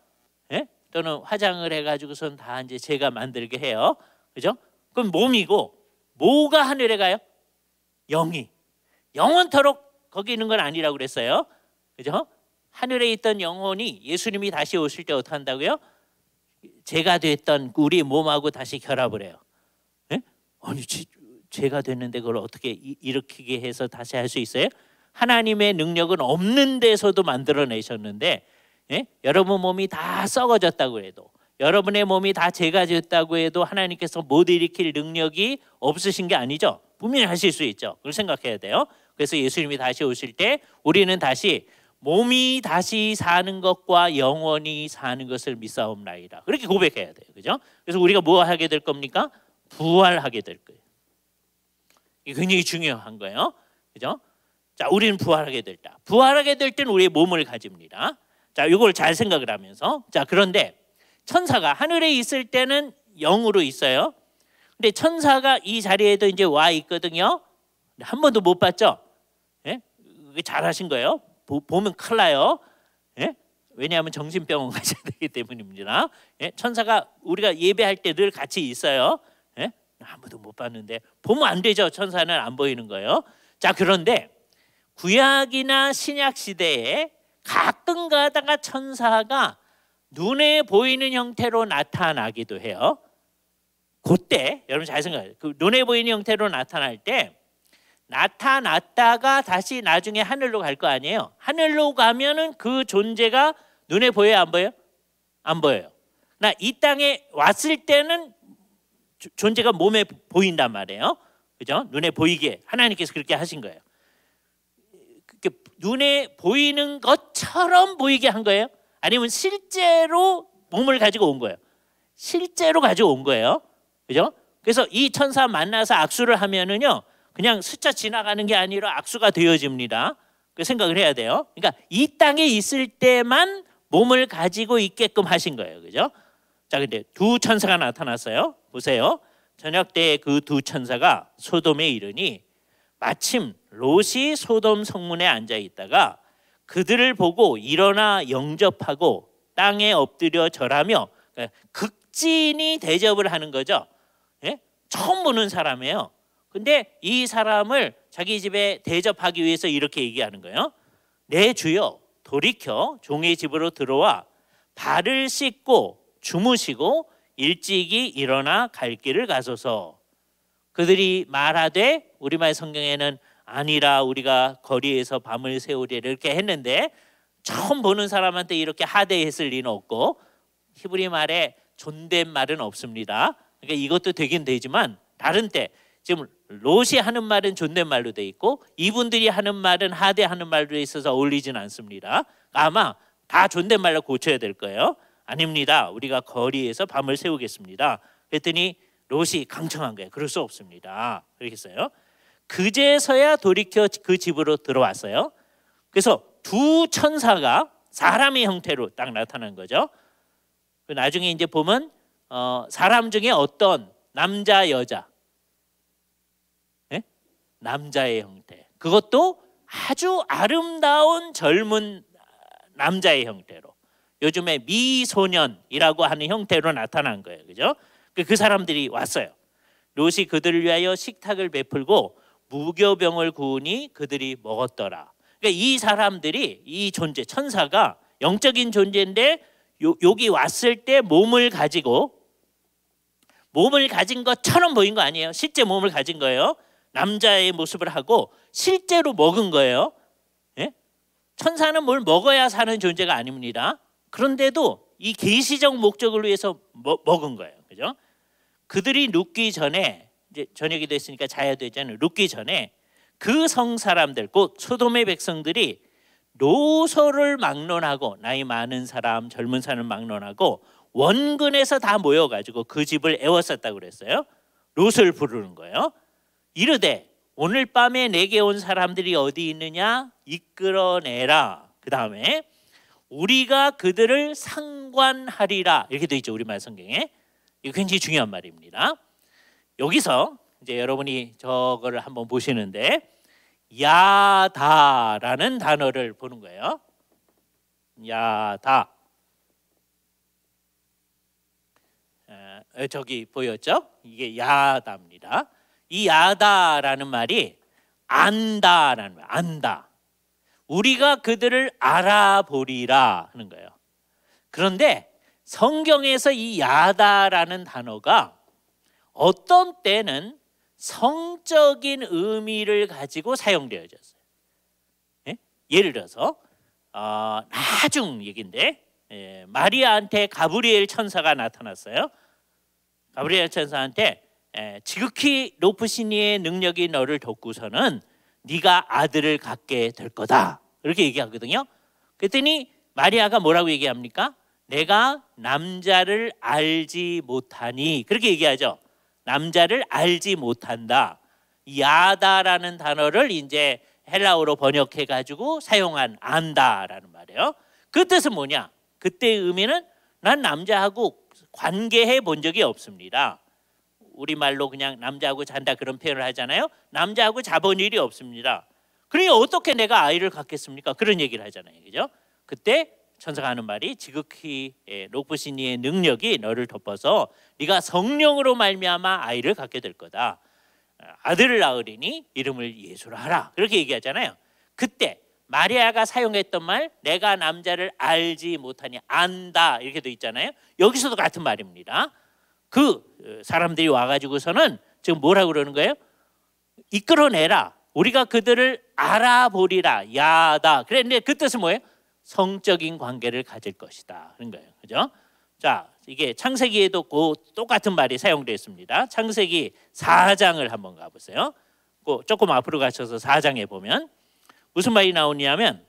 예? 또는 화장을 해가지고선 다 이제 제가 만들게 해요. 그죠? 그럼 몸이고 뭐가 하늘에 가요? 영이. 영원토록 거기 있는 건 아니라고 그랬어요. 그죠? 하늘에 있던 영혼이 예수님이 다시 오실 때 어떻게 한다고요? 제가 됐던 우리 몸하고 다시 결합을 해요. 예? 아니 제가 됐는데 그걸 어떻게 일으키게 해서 다시 할 수 있어요? 하나님의 능력은 없는 데서도 만들어내셨는데, 예? 여러분 몸이 다 썩어졌다고 해도, 여러분의 몸이 다 제가 됐다고 해도 하나님께서 못 일으킬 능력이 없으신 게 아니죠. 분명히 하실 수 있죠. 그걸 생각해야 돼요. 그래서 예수님이 다시 오실 때 우리는 다시 몸이 다시 사는 것과 영원히 사는 것을 믿사옵나이다. 그렇게 고백해야 돼요. 그죠? 그래서 우리가 뭐 하게 될 겁니까? 부활하게 될 거예요. 이게 굉장히 중요한 거예요. 그죠? 자, 우리는 부활하게 될 때. 부활하게 될 때는 우리의 몸을 가집니다. 자, 이걸 잘 생각을 하면서. 자, 그런데 천사가 하늘에 있을 때는 영으로 있어요. 근데 천사가 이 자리에도 이제 와 있거든요. 한 번도 못 봤죠? 예? 잘하신 거예요. 보면 큰일 나요. 예? 왜냐하면 정신병원 가셔야 되기 때문입니다. 예? 천사가 우리가 예배할 때 늘 같이 있어요. 예? 아무도 못 봤는데 보면 안 되죠. 천사는 안 보이는 거예요. 자, 그런데 구약이나 신약 시대에 가끔 가다가 천사가 눈에 보이는 형태로 나타나기도 해요. 그때 여러분 잘 생각해요. 그 눈에 보이는 형태로 나타날 때 나타났다가 다시 나중에 하늘로 갈 거 아니에요. 하늘로 가면은 그 존재가 눈에 보여요, 안 보여요? 안 보여요. 나 이 땅에 왔을 때는 존재가 몸에 보인단 말이에요. 그죠? 눈에 보이게 하나님께서 그렇게 하신 거예요. 눈에 보이는 것처럼 보이게 한 거예요? 아니면 실제로 몸을 가지고 온 거예요? 실제로 가지고 온 거예요. 그죠? 그래서 이 천사 만나서 악수를 하면은요, 그냥 스쳐 지나가는 게 아니라 악수가 되어집니다. 그 생각을 해야 돼요. 그러니까 이 땅에 있을 때만 몸을 가지고 있게끔 하신 거예요. 그죠? 자, 근데 두 천사가 나타났어요. 보세요. 저녁 때 그 두 천사가 소돔에 이르니 마침 롯이 소돔 성문에 앉아 있다가 그들을 보고 일어나 영접하고 땅에 엎드려 절하며, 극진히 대접을 하는 거죠. 예? 처음 보는 사람이에요. 근데 이 사람을 자기 집에 대접하기 위해서 이렇게 얘기하는 거예요. 내 주여 돌이켜 종의 집으로 들어와 발을 씻고 주무시고 일찍이 일어나 갈 길을 가소서. 그들이 말하되, 우리말 성경에는 아니라 우리가 거리에서 밤을 새우리라 이렇게 했는데 처음 보는 사람한테 이렇게 하대했을 리는 없고 히브리 말에 존댓말은 없습니다. 그러니까 이것도 되긴 되지만 다른 때 지금 롯이 하는 말은 존댓말로 돼 있고 이분들이 하는 말은 하대하는 말로 있어서 어울리진 않습니다. 아마 다 존댓말로 고쳐야 될 거예요. 아닙니다. 우리가 거리에서 밤을 새우겠습니다. 그랬더니 롯이 강청한 거예요. 그럴 수 없습니다. 그러겠어요. 그제서야 돌이켜 그 집으로 들어왔어요. 그래서 두 천사가 사람의 형태로 딱 나타난 거죠. 나중에 이제 보면 사람 중에 어떤 남자 여자, 네? 남자의 형태, 그것도 아주 아름다운 젊은 남자의 형태로, 요즘에 미소년이라고 하는 형태로 나타난 거예요. 그죠? 그 사람들이 왔어요. 롯이 그들을 위하여 식탁을 베풀고 무교병을 구우니 그들이 먹었더라. 그러니까 이 사람들이, 이 존재, 천사가 영적인 존재인데 여기 왔을 때 몸을 가진 것처럼 보인 거 아니에요. 실제 몸을 가진 거예요. 남자의 모습을 하고 실제로 먹은 거예요. 예? 천사는 뭘 먹어야 사는 존재가 아닙니다. 그런데도 이 계시적 목적을 위해서 먹은 거예요. 그죠? 그들이 눕기 전에, 이제 저녁이 됐으니까 자야 되잖아요. 눕기 전에 그 성 사람들, 곧 소돔의 백성들이 노소를 막론하고, 나이 많은 사람, 젊은 사람을 막론하고 원근에서 다 모여가지고 그 집을 애워쌌다고 그랬어요. 롯을 부르는 거예요. 이르되 오늘 밤에 내게 온 사람들이 어디 있느냐 이끌어내라. 그 다음에 우리가 그들을 상관하리라, 이렇게 돼 있죠, 우리말 성경에. 이거 굉장히 중요한 말입니다. 여기서 이제 여러분이 저거를 한번 보시는데 야다라는 단어를 보는 거예요. 야다. 저기 보였죠? 이게 야다입니다. 이 야다라는 말이 안다라는 말, 안다. 우리가 그들을 알아보리라 하는 거예요. 그런데 성경에서 이 야다라는 단어가 어떤 때는 성적인 의미를 가지고 사용되어졌어요. 예? 예를 들어서 나중 얘기인데 마리아한테 가브리엘 천사가 나타났어요. 가브리엘 천사한테 지극히 높으신 이의 능력이 너를 덮고서는 네가 아들을 갖게 될 거다, 이렇게 얘기하거든요. 그랬더니 마리아가 뭐라고 얘기합니까? 내가 남자를 알지 못하니, 그렇게 얘기하죠. 남자를 알지 못한다. 야다라는 단어를 이제 헬라어로 번역해 가지고 사용한 안다라는 말이에요. 그 뜻은 뭐냐? 그때의 의미는 난 남자하고 관계해 본 적이 없습니다. 우리말로 그냥 남자하고 잔다 그런 표현을 하잖아요. 남자하고 자본 일이 없습니다. 그러니 어떻게 내가 아이를 갖겠습니까? 그런 얘기를 하잖아요. 그죠? 그때 천사가 하는 말이 지극히 높으신 이의 능력이 너를 덮어서 네가 성령으로 말미암아 아이를 갖게 될 거다. 아들을 낳으리니 이름을 예수라 하라. 그렇게 얘기하잖아요. 그때 마리아가 사용했던 말, 내가 남자를 알지 못하니 안다, 이렇게 돼 있잖아요. 여기서도 같은 말입니다. 그 사람들이 와가지고서는 지금 뭐라고 그러는 거예요? 이끌어내라. 우리가 그들을 알아보리라. 야다. 그런데 그 뜻은 뭐예요? 성적인 관계를 가질 것이다 하는 거예요. 그죠? 자, 이게 창세기에도 그 똑같은 말이 사용되어 있습니다. 창세기 4장을 한번 가보세요. 조금 앞으로 가셔서 4장에 보면 무슨 말이 나오냐면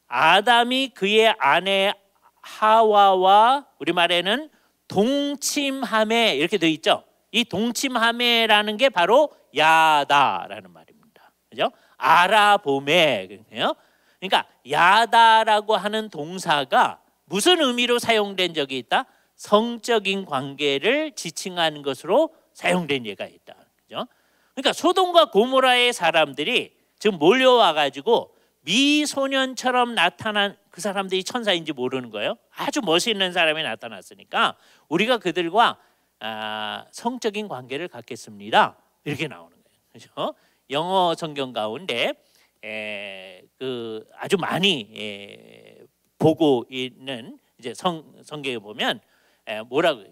아담이 그의 아내 하와와, 우리말에는 동침함에, 이렇게 되어 있죠. 이 동침함에라는 게 바로 야다라는 말입니다. 그죠? 알아봄에. 그러니까 야다라고 하는 동사가 무슨 의미로 사용된 적이 있다? 성적인 관계를 지칭하는 것으로 사용된 예가 있다. 그죠? 그러니까 소돔과 고모라의 사람들이 지금 몰려와 가지고 미소년처럼 나타난 그 사람들이 천사인지 모르는 거예요. 아주 멋있는 사람이 나타났으니까 우리가 그들과 성적인 관계를 갖겠습니다, 이렇게 나오는 거예요. 그렇죠? 영어 성경 가운데 그 아주 많이 보고 있는 이제 성경에 보면 뭐라고,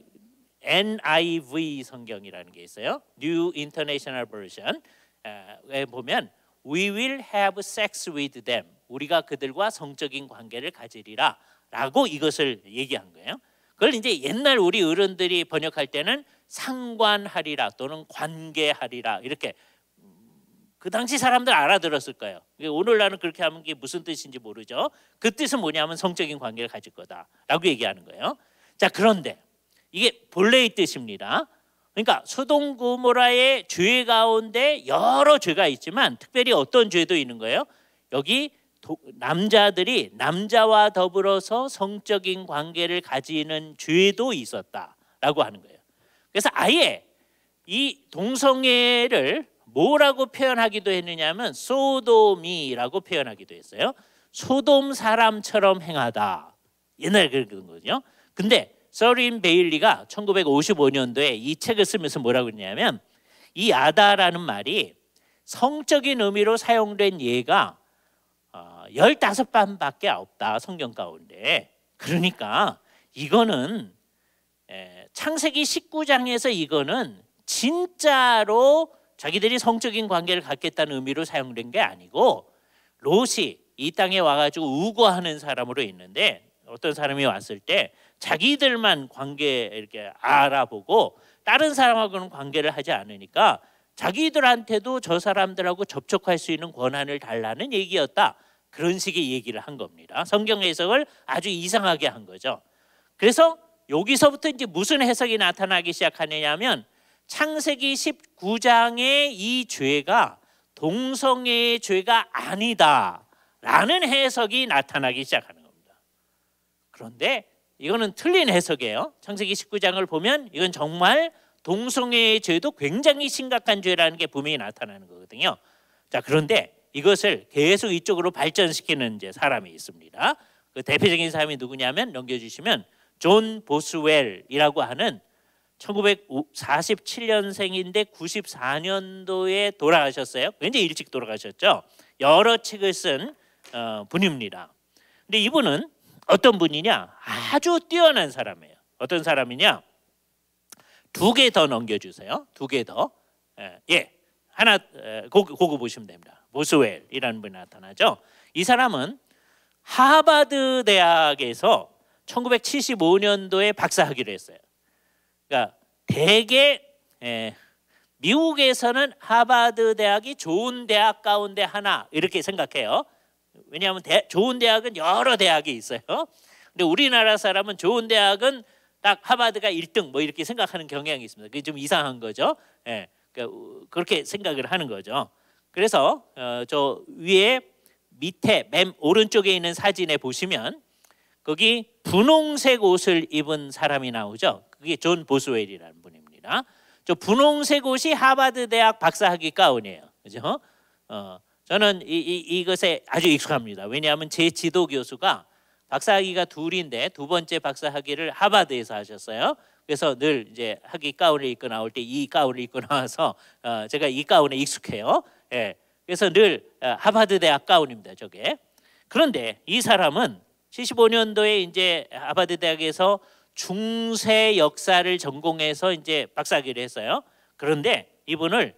NIV 성경이라는 게 있어요. New International Version에 보면 We will have sex with them. 우리가 그들과 성적인 관계를 가지리라 라고 이것을 얘기한 거예요. 그걸 이제 옛날 우리 어른들이 번역할 때는 상관하리라 또는 관계하리라 이렇게 그 당시 사람들 알아들었을 거예요. 오늘날은 그렇게 하면 이게 무슨 뜻인지 모르죠. 그 뜻은 뭐냐면 성적인 관계를 가질 거다라고 얘기하는 거예요. 자, 그런데 이게 본래의 뜻입니다. 그러니까 소돔 고모라의 죄 가운데 여러 죄가 있지만 특별히 어떤 죄도 있는 거예요. 여기 남자들이 남자와 더불어서 성적인 관계를 가지는 죄도 있었다라고 하는 거예요. 그래서 아예 이 동성애를 뭐라고 표현하기도 했느냐면 소돔이라고 표현하기도 했어요. 소돔 사람처럼 행하다. 옛날에 그랬던 거죠. 근데 서린 베일리가 1955년도에 이 책을 쓰면서 뭐라고 했냐면 이 야다라는 말이 성적인 의미로 사용된 예가 15번밖에 없다 성경 가운데. 그러니까 이거는 창세기 19장에서 이거는 진짜로 자기들이 성적인 관계를 갖겠다는 의미로 사용된 게 아니고 롯이 이 땅에 와가지고 우거하는 사람으로 있는데 어떤 사람이 왔을 때 자기들만 관계 이렇게 알아보고 다른 사람하고는 관계를 하지 않으니까 자기들한테도 저 사람들하고 접촉할 수 있는 권한을 달라는 얘기였다. 그런 식의 얘기를 한 겁니다. 성경 해석을 아주 이상하게 한 거죠. 그래서 여기서부터 이제 무슨 해석이 나타나기 시작하느냐면 창세기 19장의 이 죄가 동성애의 죄가 아니다라는 해석이 나타나기 시작하는 겁니다. 그런데 이거는 틀린 해석이에요. 창세기 19장을 보면 이건 정말 동성애의 죄도 굉장히 심각한 죄라는 게 분명히 나타나는 거거든요. 자, 그런데 이것을 계속 이쪽으로 발전시키는 이제 사람이 있습니다. 그 대표적인 사람이 누구냐면 넘겨주시면 존 보스웰이라고 하는 1947년생인데 94년도에 돌아가셨어요. 굉장히 일찍 돌아가셨죠. 여러 책을 쓴 분입니다. 근데 이분은 어떤 분이냐? 아주 뛰어난 사람이에요. 어떤 사람이냐? 2개 더 넘겨주세요. 2개 더. 하나 그거 보시면 됩니다. 보스웰이라는 분이 나타나죠. 이 사람은 하버드 대학에서 1975년도에 박사학위를 했어요. 그러니까 대개 미국에서는 하버드 대학이 좋은 대학 가운데 하나 이렇게 생각해요. 왜냐하면 좋은 대학은 여러 대학이 있어요. 근데 우리나라 사람은 좋은 대학은 딱 하버드가 1등 뭐 이렇게 생각하는 경향이 있습니다. 그게 좀 이상한 거죠. 그러니까 그렇게 생각을 하는 거죠. 그래서 저 위에 밑에 맨 오른쪽에 있는 사진에 보시면 거기 분홍색 옷을 입은 사람이 나오죠. 그게 존 보스웰이라는 분입니다. 저 분홍색 옷이 하버드 대학 박사학위 가운이에요. 그죠? 저는 이것에 아주 익숙합니다. 왜냐하면 제 지도 교수가 박사학위가 둘인데 두 번째 박사학위를 하버드에서 하셨어요. 그래서 늘 이제 학위 가운을 입고 나올 때 이 가운을 입고 나와서 제가 이 가운에 익숙해요. 그래서 늘 하버드 대학 가운입니다. 저게. 그런데 이 사람은 75년도에 이제 하버드 대학에서 중세 역사를 전공해서 이제 박사학위를 했어요. 그런데 이분을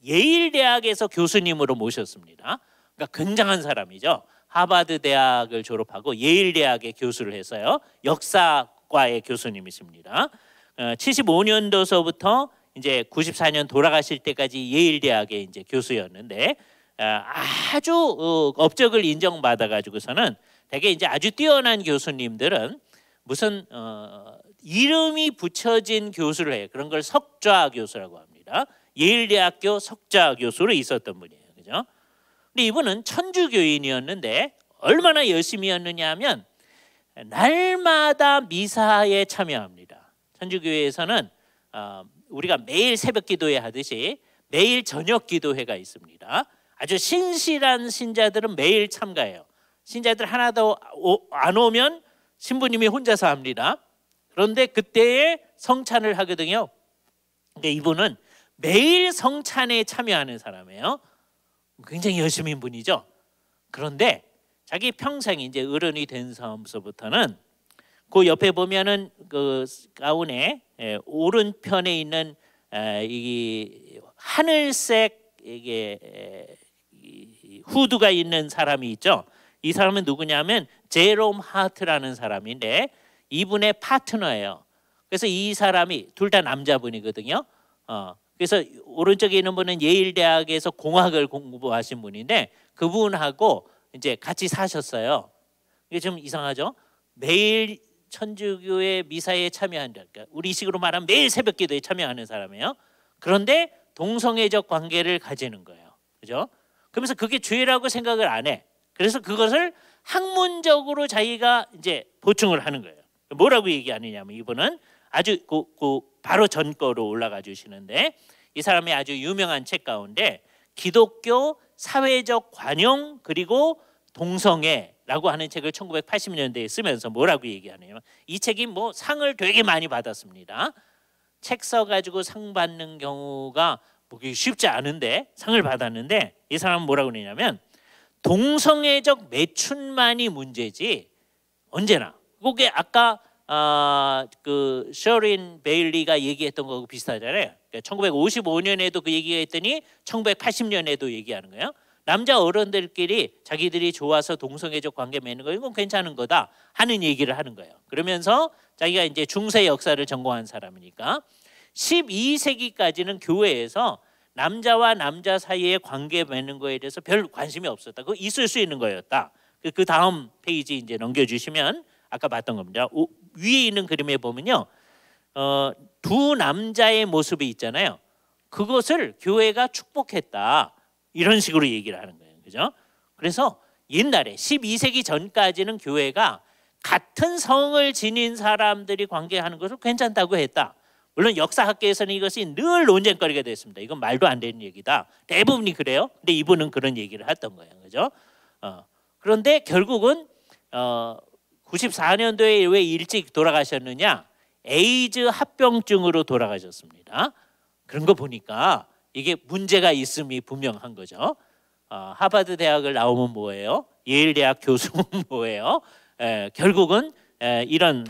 예일 대학에서 교수님으로 모셨습니다. 그러니까 굉장한 사람이죠. 하버드 대학을 졸업하고 예일 대학에 교수를 했어요. 역사과의 교수님이십니다. 75년도서부터 이제 94년 돌아가실 때까지 예일 대학의 이제 교수였는데 아주 업적을 인정받아 가지고서는 되게 이제 아주 뛰어난 교수님들은 무슨 이름이 붙여진 교수를 해요. 그런 걸 석좌 교수라고 합니다. 예일 대학교 석좌 교수로 있었던 분이에요. 그죠? 근데 이분은 천주교인이었는데 얼마나 열심히 했느냐 하면 날마다 미사에 참여합니다. 천주교회에서는 우리가 매일 새벽 기도회 하듯이 매일 저녁 기도회가 있습니다. 아주 신실한 신자들은 매일 참가해요. 신자들 하나도 안 오면 신부님이 혼자서 합니다. 그런데 그때에 성찬을 하거든요. 근데 이분은 매일 성찬에 참여하는 사람이에요. 굉장히 열심인 분이죠. 그런데 자기 평생 이제 어른이 된 사람서부터는 그 옆에 보면은 그 가운에 오른편에 있는 이 하늘색 이게 후드가 있는 사람이 있죠. 이 사람은 누구냐면 제롬 하트라는 사람인데 이분의 파트너예요. 그래서 이 사람이 둘 다 남자분이거든요. 그래서 오른쪽에 있는 분은 예일 대학에서 공학을 공부하신 분인데 그분하고 이제 같이 사셨어요. 이게 좀 이상하죠? 매일 천주교의 미사에 참여한다. 그러니까 우리식으로 말하면 매일 새벽기도에 참여하는 사람이에요. 그런데 동성애적 관계를 가지는 거예요. 그죠? 그러면서 그게 죄라고 생각을 안 해. 그래서 그것을 학문적으로 자기가 이제 보충을 하는 거예요. 뭐라고 얘기하느냐면 이분은 아주 바로 전 거로 올라가 주시는데 이 사람의 아주 유명한 책 가운데 기독교 사회적 관용 그리고 동성애라고 하는 책을 1980년대에 쓰면서 뭐라고 얘기하냐면 이 책이 뭐 상을 되게 많이 받았습니다. 책 써가지고 상 받는 경우가 보기 쉽지 않은데 상을 받았는데 이 사람은 뭐라고 그러냐면 동성애적 매춘만이 문제지 언제나 그게 아까 그 셔린 베일리가 얘기했던 거하고 비슷하잖아요. 그러니까 1955년에도 그 얘기가 있더니 1980년에도 얘기하는 거예요. 남자 어른들끼리 자기들이 좋아서 동성애적 관계 맺는 거 이건 괜찮은 거다 하는 얘기를 하는 거예요. 그러면서 자기가 이제 중세 역사를 전공한 사람이니까 12세기까지는 교회에서 남자와 남자 사이의 관계 맺는 거에 대해서 별 관심이 없었다. 그거 있을 수 있는 거였다. 그 다음 페이지 이제 넘겨주시면 아까 봤던 겁니다. 위에 있는 그림에 보면요, 두 남자의 모습이 있잖아요. 그것을 교회가 축복했다. 이런 식으로 얘기를 하는 거예요. 그죠? 그래서 옛날에 12세기 전까지는 교회가 같은 성을 지닌 사람들이 관계하는 것을 괜찮다고 했다. 물론 역사학계에서는 이것이 늘 논쟁거리가 됐습니다. 이건 말도 안 되는 얘기다. 대부분이 그래요. 근데 이분은 그런 얘기를 했던 거예요. 그죠? 그런데 결국은 94년도에 왜 일찍 돌아가셨느냐? 에이즈 합병증으로 돌아가셨습니다. 그런 거 보니까 이게 문제가 있음이 분명한 거죠. 하버드 대학을 나오면 뭐예요? 예일 대학 교수는 뭐예요? 결국은 이런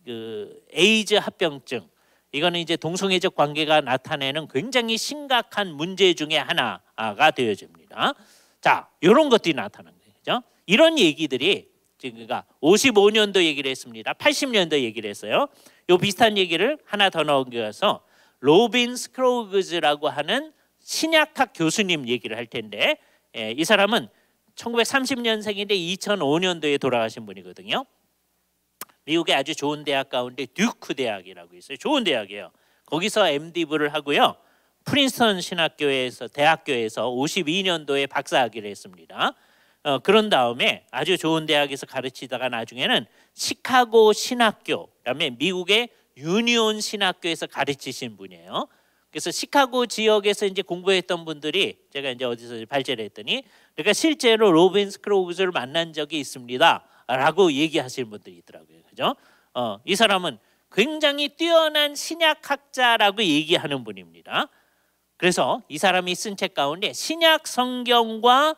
그 에이즈 합병증 이거는 이제 동성애적 관계가 나타내는 굉장히 심각한 문제 중에 하나가 되어집니다. 자, 이런 것들이 나타난 거예요. 그죠? 이런 얘기들이 그러니까 55년도 얘기를 했습니다. 80년도 얘기를 했어요. 요 비슷한 얘기를 하나 더 넘겨서 로빈 스크로그즈라고 하는 신약학 교수님 얘기를 할 텐데 이 사람은 1930년생인데 2005년도에 돌아가신 분이거든요. 미국의 아주 좋은 대학 가운데 듀크 대학이라고 있어요. 좋은 대학이에요. 거기서 MD부를 하고요. 프린스턴 신학교에서 대학교에서 52년도에 박사학위를 했습니다. 그런 다음에 아주 좋은 대학에서 가르치다가 나중에는 시카고 신학교, 그다음에 미국의 유니온 신학교에서 가르치신 분이에요. 그래서 시카고 지역에서 이제 공부했던 분들이 제가 이제 어디서 발제를 했더니 그러니까 실제로 로빈 스크로그즈를 만난 적이 있습니다라고 얘기하시는 분들이 있더라고요. 그죠? 이 사람은 굉장히 뛰어난 신약학자라고 얘기하는 분입니다. 그래서 이 사람이 쓴 책 가운데 신약 성경과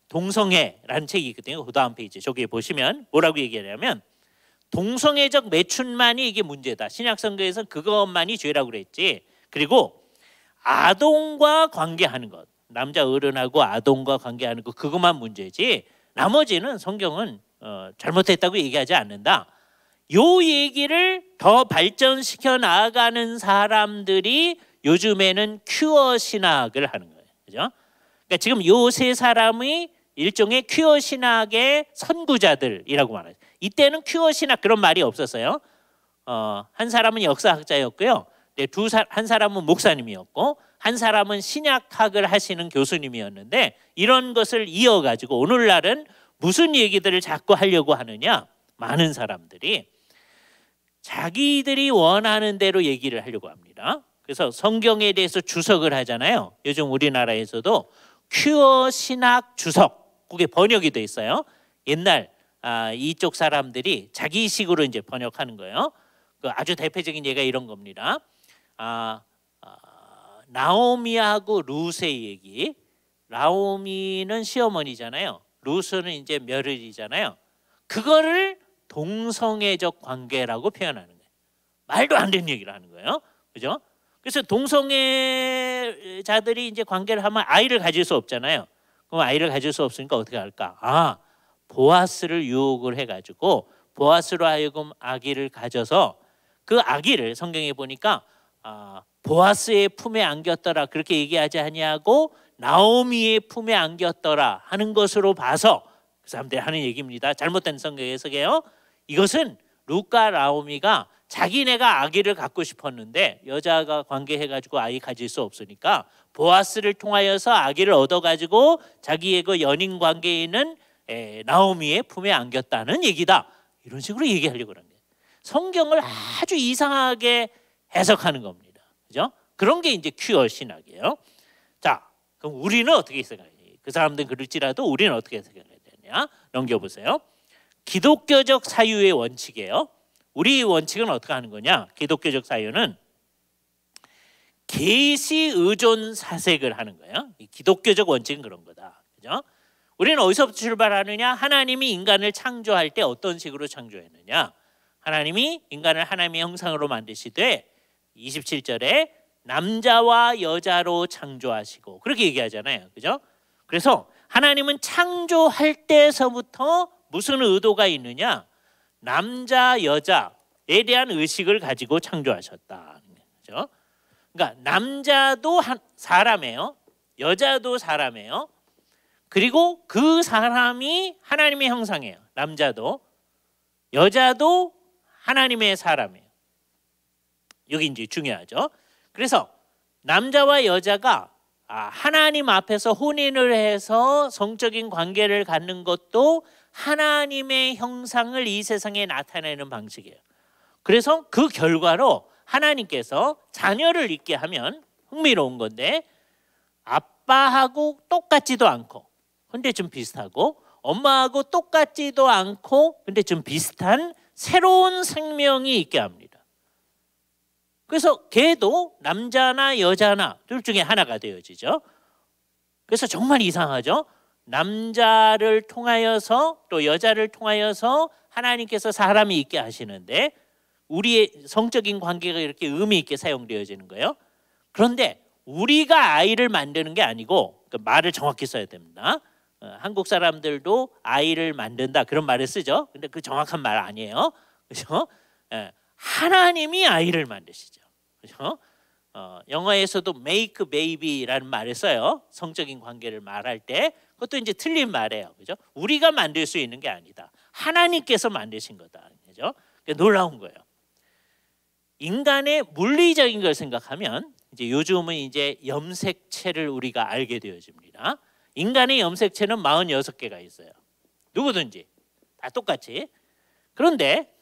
동성애라는 책이 있거든요. 그 다음 페이지 저기 보시면 뭐라고 얘기하냐면 동성애적 매춘만이 이게 문제다. 신약 성경에서는 그것만이 죄라고 그랬지. 그리고 아동과 관계하는 것, 남자 어른하고 아동과 관계하는 것 그것만 문제지. 나머지는 성경은 잘못했다고 얘기하지 않는다. 요 얘기를 더 발전시켜 나아가는 사람들이 요즘에는 큐어 신학을 하는 거예요. 그죠? 그러니까 지금 요 세 사람이 일종의 큐어 신학의 선구자들이라고 말하죠. 이때는 큐어 신학 그런 말이 없었어요. 한 사람은 역사학자였고요. 한 사람은 목사님이었고 한 사람은 신약학을 하시는 교수님이었는데 이런 것을 이어가지고 오늘날은 무슨 얘기들을 자꾸 하려고 하느냐? 많은 사람들이 자기들이 원하는 대로 얘기를 하려고 합니다. 그래서 성경에 대해서 주석을 하잖아요. 요즘 우리나라에서도 큐어 신학 주석 그게 번역이 돼 있어요. 옛날 이쪽 사람들이 자기식으로 이제 번역하는 거예요. 그 아주 대표적인 예가 이런 겁니다. 나오미하고 룻의 얘기. 나오미는 시어머니잖아요. 룻은 이제 며느리잖아요. 그거를 동성애적 관계라고 표현하는 거예요. 말도 안 되는 얘기를 하는 거예요. 그죠? 그래서 동성애를 관계자들이 이제 관계를 하면 아이를 가질 수 없잖아요. 그럼 아이를 가질 수 없으니까 어떻게 할까? 보아스를 유혹을 해가지고 보아스로 하여금 아기를 가져서 그 아기를 성경에 보니까 보아스의 품에 안겼더라 그렇게 얘기하지 아니하고 나오미의 품에 안겼더라 하는 것으로 봐서 그 사람들이 하는 얘기입니다. 잘못된 성경 해석이에요. 이것은 룻과 나오미가 자기네가 아기를 갖고 싶었는데 여자가 관계해가지고 아이 가질 수 없으니까 보아스를 통하여서 아기를 얻어가지고 자기의 그 연인 관계에 있는 나오미의 품에 안겼다는 얘기다. 이런 식으로 얘기하려고 하는 거예요. 성경을 아주 이상하게 해석하는 겁니다. 그죠? 그런 게 이제 큐어 신학이에요. 자, 그럼 우리는 어떻게 생각해요? 그 사람들은 그럴지라도 우리는 어떻게 생각해야 되냐? 넘겨보세요. 기독교적 사유의 원칙이에요. 우리 원칙은 어떻게 하는 거냐? 기독교적 사유는 계시 의존 사색을 하는 거예요. 기독교적 원칙은 그런 거다. 그죠? 우리는 어디서부터 출발하느냐? 하나님이 인간을 창조할 때 어떤 식으로 창조했느냐? 하나님이 인간을 하나님의 형상으로 만드시되 27절에 남자와 여자로 창조하시고 그렇게 얘기하잖아요. 그죠? 그래서 하나님은 창조할 때서부터 무슨 의도가 있느냐? 남자 여자에 대한 의식을 가지고 창조하셨다. 그죠? 그러니까 남자도 사람이에요. 여자도 사람이에요. 그리고 그 사람이 하나님의 형상이에요. 남자도 여자도 하나님의 사람이에요. 여기 이제 중요하죠. 그래서 남자와 여자가 하나님 앞에서 혼인을 해서 성적인 관계를 갖는 것도 하나님의 형상을 이 세상에 나타내는 방식이에요. 그래서 그 결과로 하나님께서 자녀를 있게 하면 흥미로운 건데 아빠하고 똑같지도 않고 근데 좀 비슷하고 엄마하고 똑같지도 않고 근데 좀 비슷한 새로운 생명이 있게 합니다. 그래서 걔도 남자나 여자나 둘 중에 하나가 되어지죠. 그래서 정말 이상하죠. 남자를 통하여서 또 여자를 통하여서 하나님께서 사람이 있게 하시는데 우리의 성적인 관계가 이렇게 의미 있게 사용되어지는 거예요. 그런데 우리가 아이를 만드는 게 아니고 그 말을 정확히 써야 됩니다. 한국 사람들도 아이를 만든다 그런 말을 쓰죠. 근데 그 정확한 말 아니에요. 그렇죠? 하나님이 아이를 만드시죠. 그렇죠? 영어에서도 make baby라는 말을 써요. 성적인 관계를 말할 때 그것도 이제 틀린 말이에요. 그죠? 우리가 만들 수 있는 게 아니다. 하나님께서 만드신 거다. 그죠? 놀라운 거예요. 인간의 물리적인 걸 생각하면 이제 요즘은 이제 염색체를 우리가 알게 되어집니다. 인간의 염색체는 46개가 있어요. 누구든지 다 똑같이. 그런데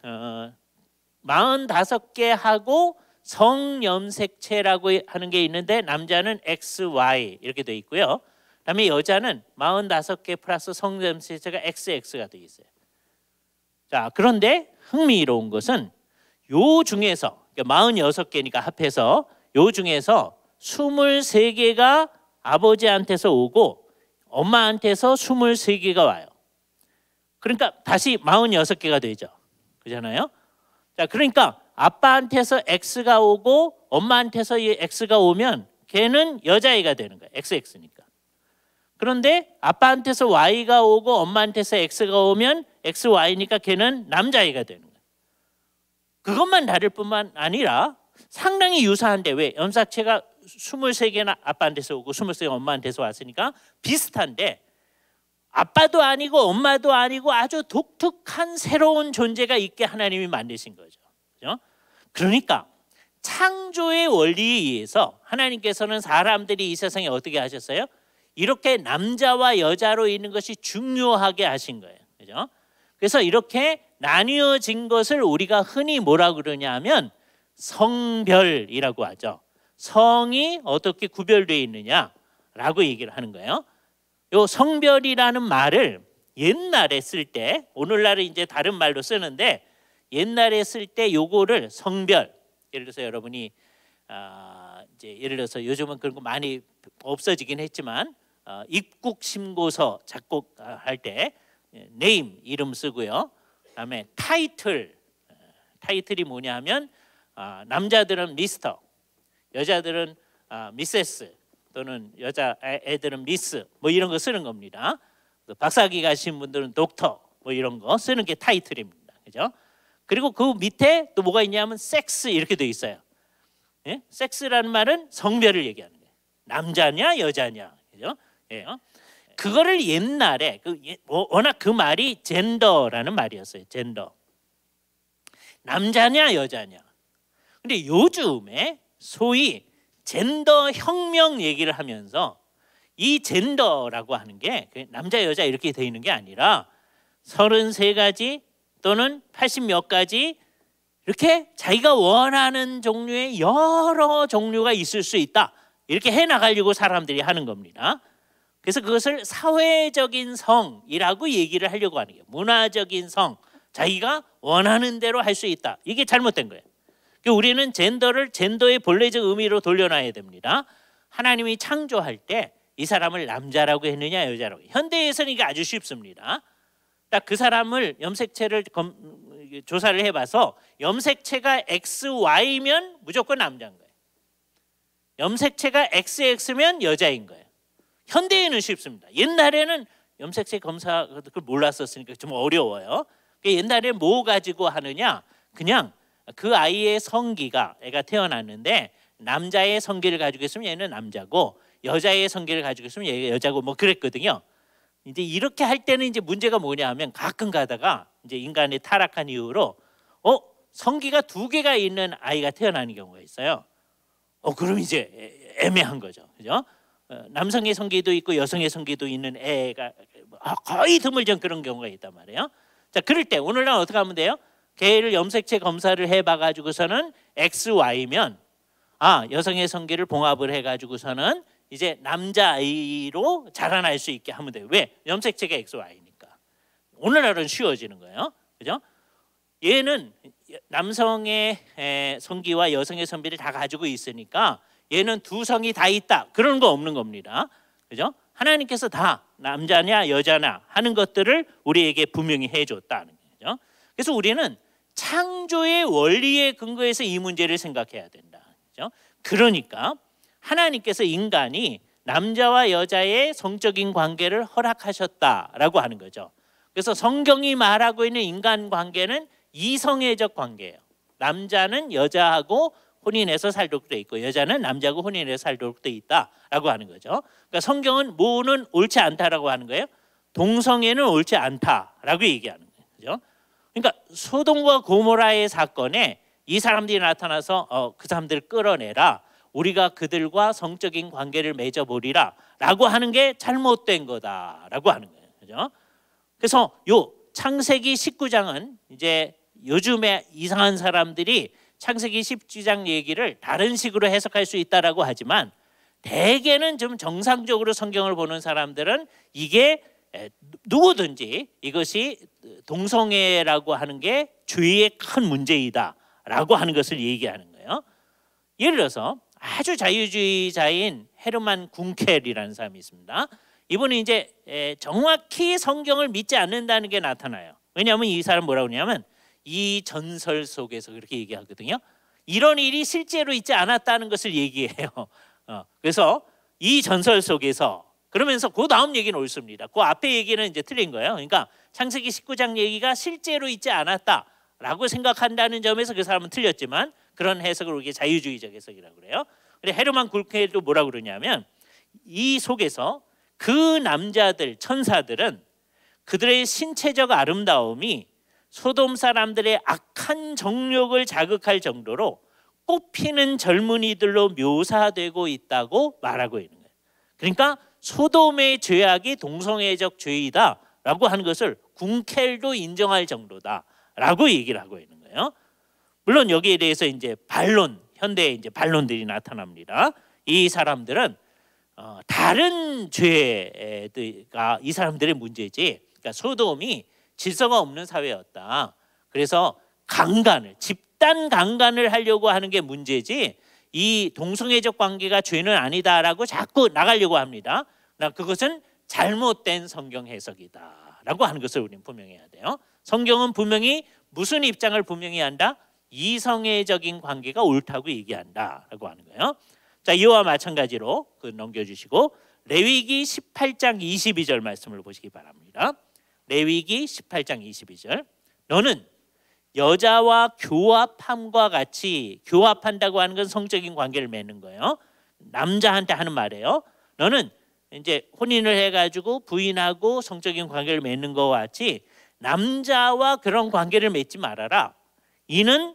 45개하고 성염색체라고 하는 게 있는데 남자는 XY 이렇게 돼 있고요. 그다음에 여자는 45개 플러스 성염색체가 XX가 돼 있어요. 자, 그런데 흥미로운 것은 요 중에서 46개니까 합해서 요 중에서 23개가 아버지한테서 오고 엄마한테서 23개가 와요. 그러니까 다시 46개가 되죠. 그렇잖아요? 자, 그러니까 아빠한테서 X가 오고 엄마한테서 이 X가 오면 걔는 여자애가 되는 거예요. XX니까. 그런데 아빠한테서 Y가 오고 엄마한테서 X가 오면 XY니까 걔는 남자애가 되는 거예요. 그것만 다를 뿐만 아니라 상당히 유사한데 왜? 염색체가 23개나 아빠한테서 오고 23개 엄마한테서 왔으니까 비슷한데 아빠도 아니고 엄마도 아니고 아주 독특한 새로운 존재가 있게 하나님이 만드신 거죠. 그렇죠? 그러니까 창조의 원리에 의해서 하나님께서는 사람들이 이 세상에 어떻게 하셨어요? 이렇게 남자와 여자로 있는 것이 중요하게 하신 거예요. 그렇죠? 그래서 이렇게 나뉘어진 것을 우리가 흔히 뭐라 그러냐 하면 성별이라고 하죠. 성이 어떻게 구별되어 있느냐라고 얘기를 하는 거예요. 요 성별이라는 말을 옛날에 쓸 때, 오늘날은 이제 다른 말로 쓰는데 옛날에 쓸 때 요거를 성별, 예를 들어서 여러분이 이제 예를 들어서 요즘은 그런 거 많이 없어지긴 했지만 입국 신고서 작곡할 때 네임 이름 쓰고요. 그다음에 타이틀이 뭐냐 하면 남자들은 미스터, 여자들은 미세스 또는 여자 애들은 미스 뭐 이런 거 쓰는 겁니다. 박사학위 가신 분들은 독터 뭐 이런 거 쓰는 게 타이틀입니다. 그죠? 그리고 그 밑에 또 뭐가 있냐면 섹스 이렇게 돼 있어요. 예? 섹스라는 말은 성별을 얘기하는 거예요. 남자냐 여자냐. 그죠? 예. 그거를 옛날에 워낙 그 말이 젠더라는 말이었어요. 젠더. 남자냐 여자냐. 근데 요즘에 소위 젠더 혁명 얘기를 하면서 이 젠더라고 하는 게 남자 여자 이렇게 돼 있는 게 아니라 33가지 또는 80 몇 가지 이렇게 자기가 원하는 종류의 여러 종류가 있을 수 있다. 이렇게 해나가려고 사람들이 하는 겁니다. 그래서 그것을 사회적인 성이라고 얘기를 하려고 하는 거예요. 문화적인 성, 자기가 원하는 대로 할 수 있다. 이게 잘못된 거예요. 우리는 젠더를 젠더의 본래적 의미로 돌려놔야 됩니다. 하나님이 창조할 때 이 사람을 남자라고 했느냐 여자라고. 현대에서는 이게 아주 쉽습니다. 딱 그 사람을 염색체를 조사를 해봐서 염색체가 XY면 무조건 남자인 거예요. 염색체가 XX면 여자인 거예요. 현대에는 쉽습니다. 옛날에는 염색체 검사 그걸 몰랐었으니까 좀 어려워요. 옛날에 뭐 가지고 하느냐? 그냥 그 아이의 성기가 애가 태어났는데 남자의 성기를 가지고 있으면 얘는 남자고 여자의 성기를 가지고 있으면 얘가 여자고 뭐 그랬거든요. 이제 이렇게 할 때는 이제 문제가 뭐냐면 가끔 가다가 이제 인간이 타락한 이후로 성기가 2개가 있는 아이가 태어나는 경우가 있어요. 그럼 이제 애매한 거죠. 그죠? 남성의 성기도 있고 여성의 성기도 있는 애가 거의 드물전 그런 경우가 있단 말이에요. 자, 그럴 때 오늘날 어떻게 하면 돼요? 걔를 염색체 검사를 해봐 가지고서는 XY면 여성의 성기를 봉합을 해 가지고서는 이제 남자아이로 자라날 수 있게 하면 돼요. 왜? 염색체가 XY니까. 오늘날은 쉬워지는 거예요. 그죠? 얘는 남성의 성기와 여성의 성비를 다 가지고 있으니까 얘는 2성이 다 있다. 그런 거 없는 겁니다. 그죠? 하나님께서 다 남자냐 여자냐 하는 것들을 우리에게 분명히 해줬다는 거죠. 그래서 우리는 창조의 원리에 근거해서 이 문제를 생각해야 된다. 그죠? 그러니까 하나님께서 인간이 남자와 여자의 성적인 관계를 허락하셨다라고 하는 거죠. 그래서 성경이 말하고 있는 인간 관계는 이성애적 관계예요. 남자는 여자하고 혼인해서 살도록 돼 있고 여자는 남자하고 혼인해서 살도록 돼 있다라고 하는 거죠. 그러니까 성경은 뭐는 옳지 않다라고 하는 거예요. 동성애는 옳지 않다라고 얘기하는 거예요. 그죠? 그러니까 소돔과 고모라의 사건에 이 사람들이 나타나서 그 사람들을 끌어내라. 우리가 그들과 성적인 관계를 맺어보리라 라고 하는 게 잘못된 거다라고 하는 거예요. 그죠? 그래서 요 창세기 19장은 이제 요즘에 이상한 사람들이 창세기 19장 얘기를 다른 식으로 해석할 수 있다라고 하지만 대개는 좀 정상적으로 성경을 보는 사람들은 이게 누구든지 이것이 동성애라고 하는 게 죄의 큰 문제이다라고 하는 것을 얘기하는 거예요. 예를 들어서 아주 자유주의자인 헤르만 궁켈이라는 사람이 있습니다. 이분은 이제 정확히 성경을 믿지 않는다는 게 나타나요. 왜냐하면 이 사람 뭐라고 그러냐면 이 전설 속에서 그렇게 얘기하거든요. 이런 일이 실제로 있지 않았다는 것을 얘기해요. 그래서 이 전설 속에서 그러면서 그 다음 얘기는 옳습니다. 그 앞에 얘기는 이제 틀린 거예요. 그러니까 창세기 19장 얘기가 실제로 있지 않았다라고 생각한다는 점에서 그 사람은 틀렸지만 그런 해석을 우리가 자유주의적 해석이라고 그래요. 근데 헤르만 굴케도 뭐라고 그러냐면 이 속에서 그 남자들 천사들은 그들의 신체적 아름다움이 소돔 사람들의 악한 정욕을 자극할 정도로 꽃피는 젊은이들로 묘사되고 있다고 말하고 있는 거예요. 그러니까 소돔의 죄악이 동성애적 죄이다라고 하는 것을 궁켈도 인정할 정도다라고 얘기를 하고 있는 거예요. 물론 여기에 대해서 이제 반론, 현대에 이제 반론들이 나타납니다. 이 사람들은 다른 죄가 이 사람들의 문제지. 그러니까 소돔이 질서가 없는 사회였다. 그래서 집단 강간을 하려고 하는 게 문제지. 이 동성애적 관계가 죄는 아니다라고 자꾸 나가려고 합니다. 그것은 잘못된 성경 해석이다라고 하는 것을 우리는 분명히 해야 돼요. 성경은 분명히 무슨 입장을 분명히 한다? 이성애적인 관계가 옳다고 얘기한다라고 하는 거예요. 자, 이와 마찬가지로 넘겨주시고 레위기 18장 22절 말씀을 보시기 바랍니다. 레위기 18장 22절. 너는 여자와 교합함과 같이, 교합한다고 하는 건 성적인 관계를 맺는 거예요. 남자한테 하는 말이에요. 너는 이제 혼인을 해가지고 부인하고 성적인 관계를 맺는 것과 같이 남자와 그런 관계를 맺지 말아라. 이는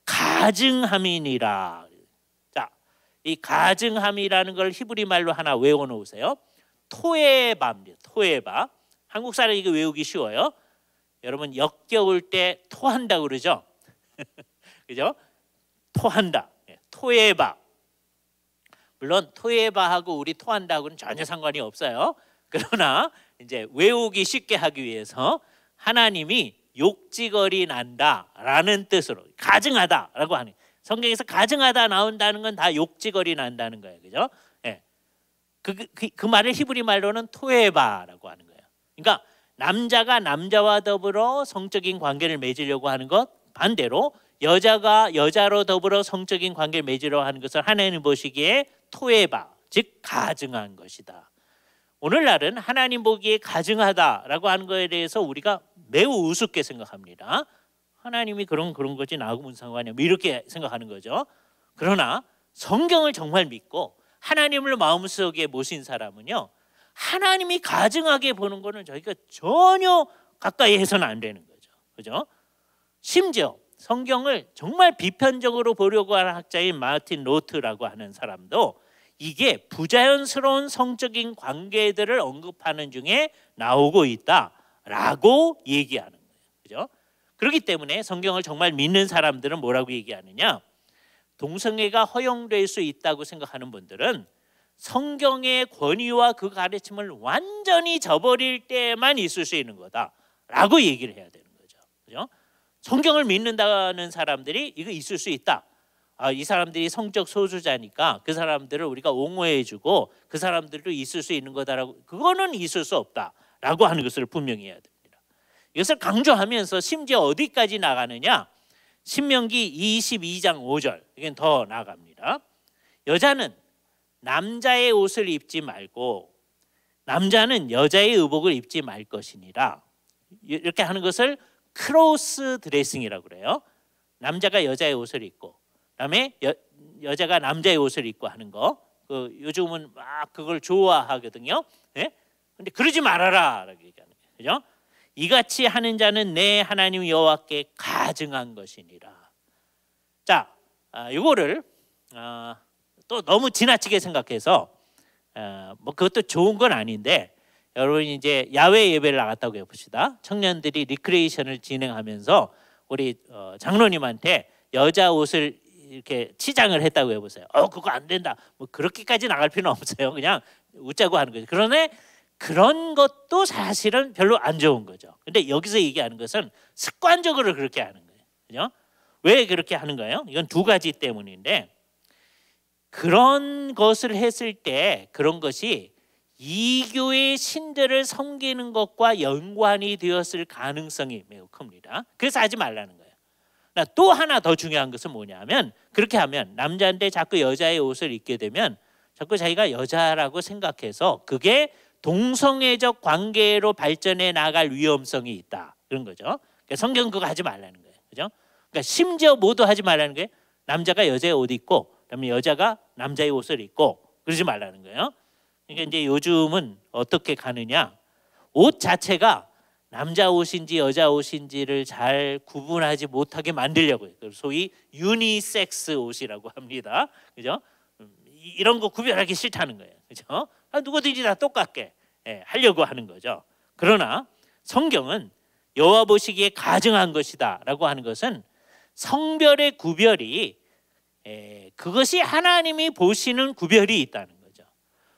가증함이니라. 자, 이 가증함이라는 걸 히브리 말로 하나 외워놓으세요. 토에바입니다. 토에바. 한국 사람 이거 외우기 쉬워요. 여러분 역겨울 때 토한다고 그러죠. 그죠? 토한다. 토에바. 물론 토에바하고 우리 토한다고는 전혀 상관이 없어요. 그러나 이제 외우기 쉽게 하기 위해서 하나님이 욕지거리 난다라는 뜻으로 가증하다라고 하는, 성경에서 가증하다 나온다는 건 다 욕지거리 난다는 거예요. 그죠? 예. 그 말을 히브리 말로는 토에바라고 하는 거예요. 그러니까 남자가 남자와 더불어 성적인 관계를 맺으려고 하는 것, 반대로 여자가 여자로 더불어 성적인 관계를 맺으려고 하는 것을 하나님 보시기에 토에바, 즉 가증한 것이다. 오늘날은 하나님 보기에 가증하다라고 하는 것에 대해서 우리가 매우 우습게 생각합니다. 하나님이 그런 거지 나하고 무슨 상관이야, 이렇게 생각하는 거죠. 그러나 성경을 정말 믿고 하나님을 마음속에 모신 사람은요, 하나님이 가증하게 보는 거는 저희가 전혀 가까이 해서는 안 되는 거죠. 그죠? 심지어 성경을 정말 비편적으로 보려고 하는 학자인 마틴 로트라고 하는 사람도 이게 부자연스러운 성적인 관계들을 언급하는 중에 나오고 있다라고 얘기하는 거예요. 그죠? 그렇기 때문에 성경을 정말 믿는 사람들은 뭐라고 얘기하느냐? 동성애가 허용될 수 있다고 생각하는 분들은 성경의 권위와 그 가르침을 완전히 저버릴 때만 있을 수 있는 거다라고 얘기를 해야 되는 거죠. 그죠? 성경을 믿는다는 사람들이 이거 있을 수 있다. 이 사람들이 성적 소수자니까 그 사람들을 우리가 옹호해주고 그 사람들도 있을 수 있는 거다라고, 그거는 있을 수 없다라고 하는 것을 분명히 해야 됩니다. 이것을 강조하면서 심지어 어디까지 나가느냐? 신명기 22장 5절, 이건 더 나갑니다. 여자는 남자의 옷을 입지 말고 남자는 여자의 의복을 입지 말 것이니라. 이렇게 하는 것을 크로스 드레싱이라고 그래요. 남자가 여자의 옷을 입고 그다음에 여자가 남자의 옷을 입고 하는 거. 요즘은 막 그걸 좋아하거든요. 예? 근데 그러지 말아라라고 얘기하는 거예요. 그죠? 이같이 하는 자는 내 하나님 여호와께 가증한 것이니라. 자, 이거를 또 너무 지나치게 생각해서 뭐 그것도 좋은 건 아닌데, 여러분 이제 야외 예배를 나갔다고 해봅시다. 청년들이 리크레이션을 진행하면서 우리 장로님한테 여자 옷을 이렇게 치장을 했다고 해보세요. 그거 안 된다. 뭐 그렇게까지 나갈 필요는 없어요. 그냥 웃자고 하는 거죠. 그러나 그런 것도 사실은 별로 안 좋은 거죠. 근데 여기서 얘기하는 것은 습관적으로 그렇게 하는 거예요. 그죠? 왜 그렇게 하는 거예요? 이건 두 가지 때문인데, 그런 것을 했을 때 그런 것이 이교의 신들을 섬기는 것과 연관이 되었을 가능성이 매우 큽니다. 그래서 하지 말라는 거예요. 또 하나 더 중요한 것은 뭐냐면, 그렇게 하면 남자인데 자꾸 여자의 옷을 입게 되면 자꾸 자기가 여자라고 생각해서 그게 동성애적 관계로 발전해 나갈 위험성이 있다, 그런 거죠. 그러니까 성경은 그거 하지 말라는 거예요. 그죠? 그러니까 심지어 모두 하지 말라는 거예요. 남자가 여자의 옷 입고 그다음에 여자가 남자의 옷을 입고 그러지 말라는 거예요. 그러니까 이제 요즘은 어떻게 가느냐? 옷 자체가 남자 옷인지 여자 옷인지를 잘 구분하지 못하게 만들려고 해요. 소위 유니섹스 옷이라고 합니다. 그죠? 이런 거 구별하기 싫다는 거예요. 그죠? 누구든지 다 똑같게 하려고 하는 거죠. 그러나 성경은 여호와 보시기에 가증한 것이다라고 하는 것은 성별의 구별이 그것이 하나님이 보시는 구별이 있다는 거죠.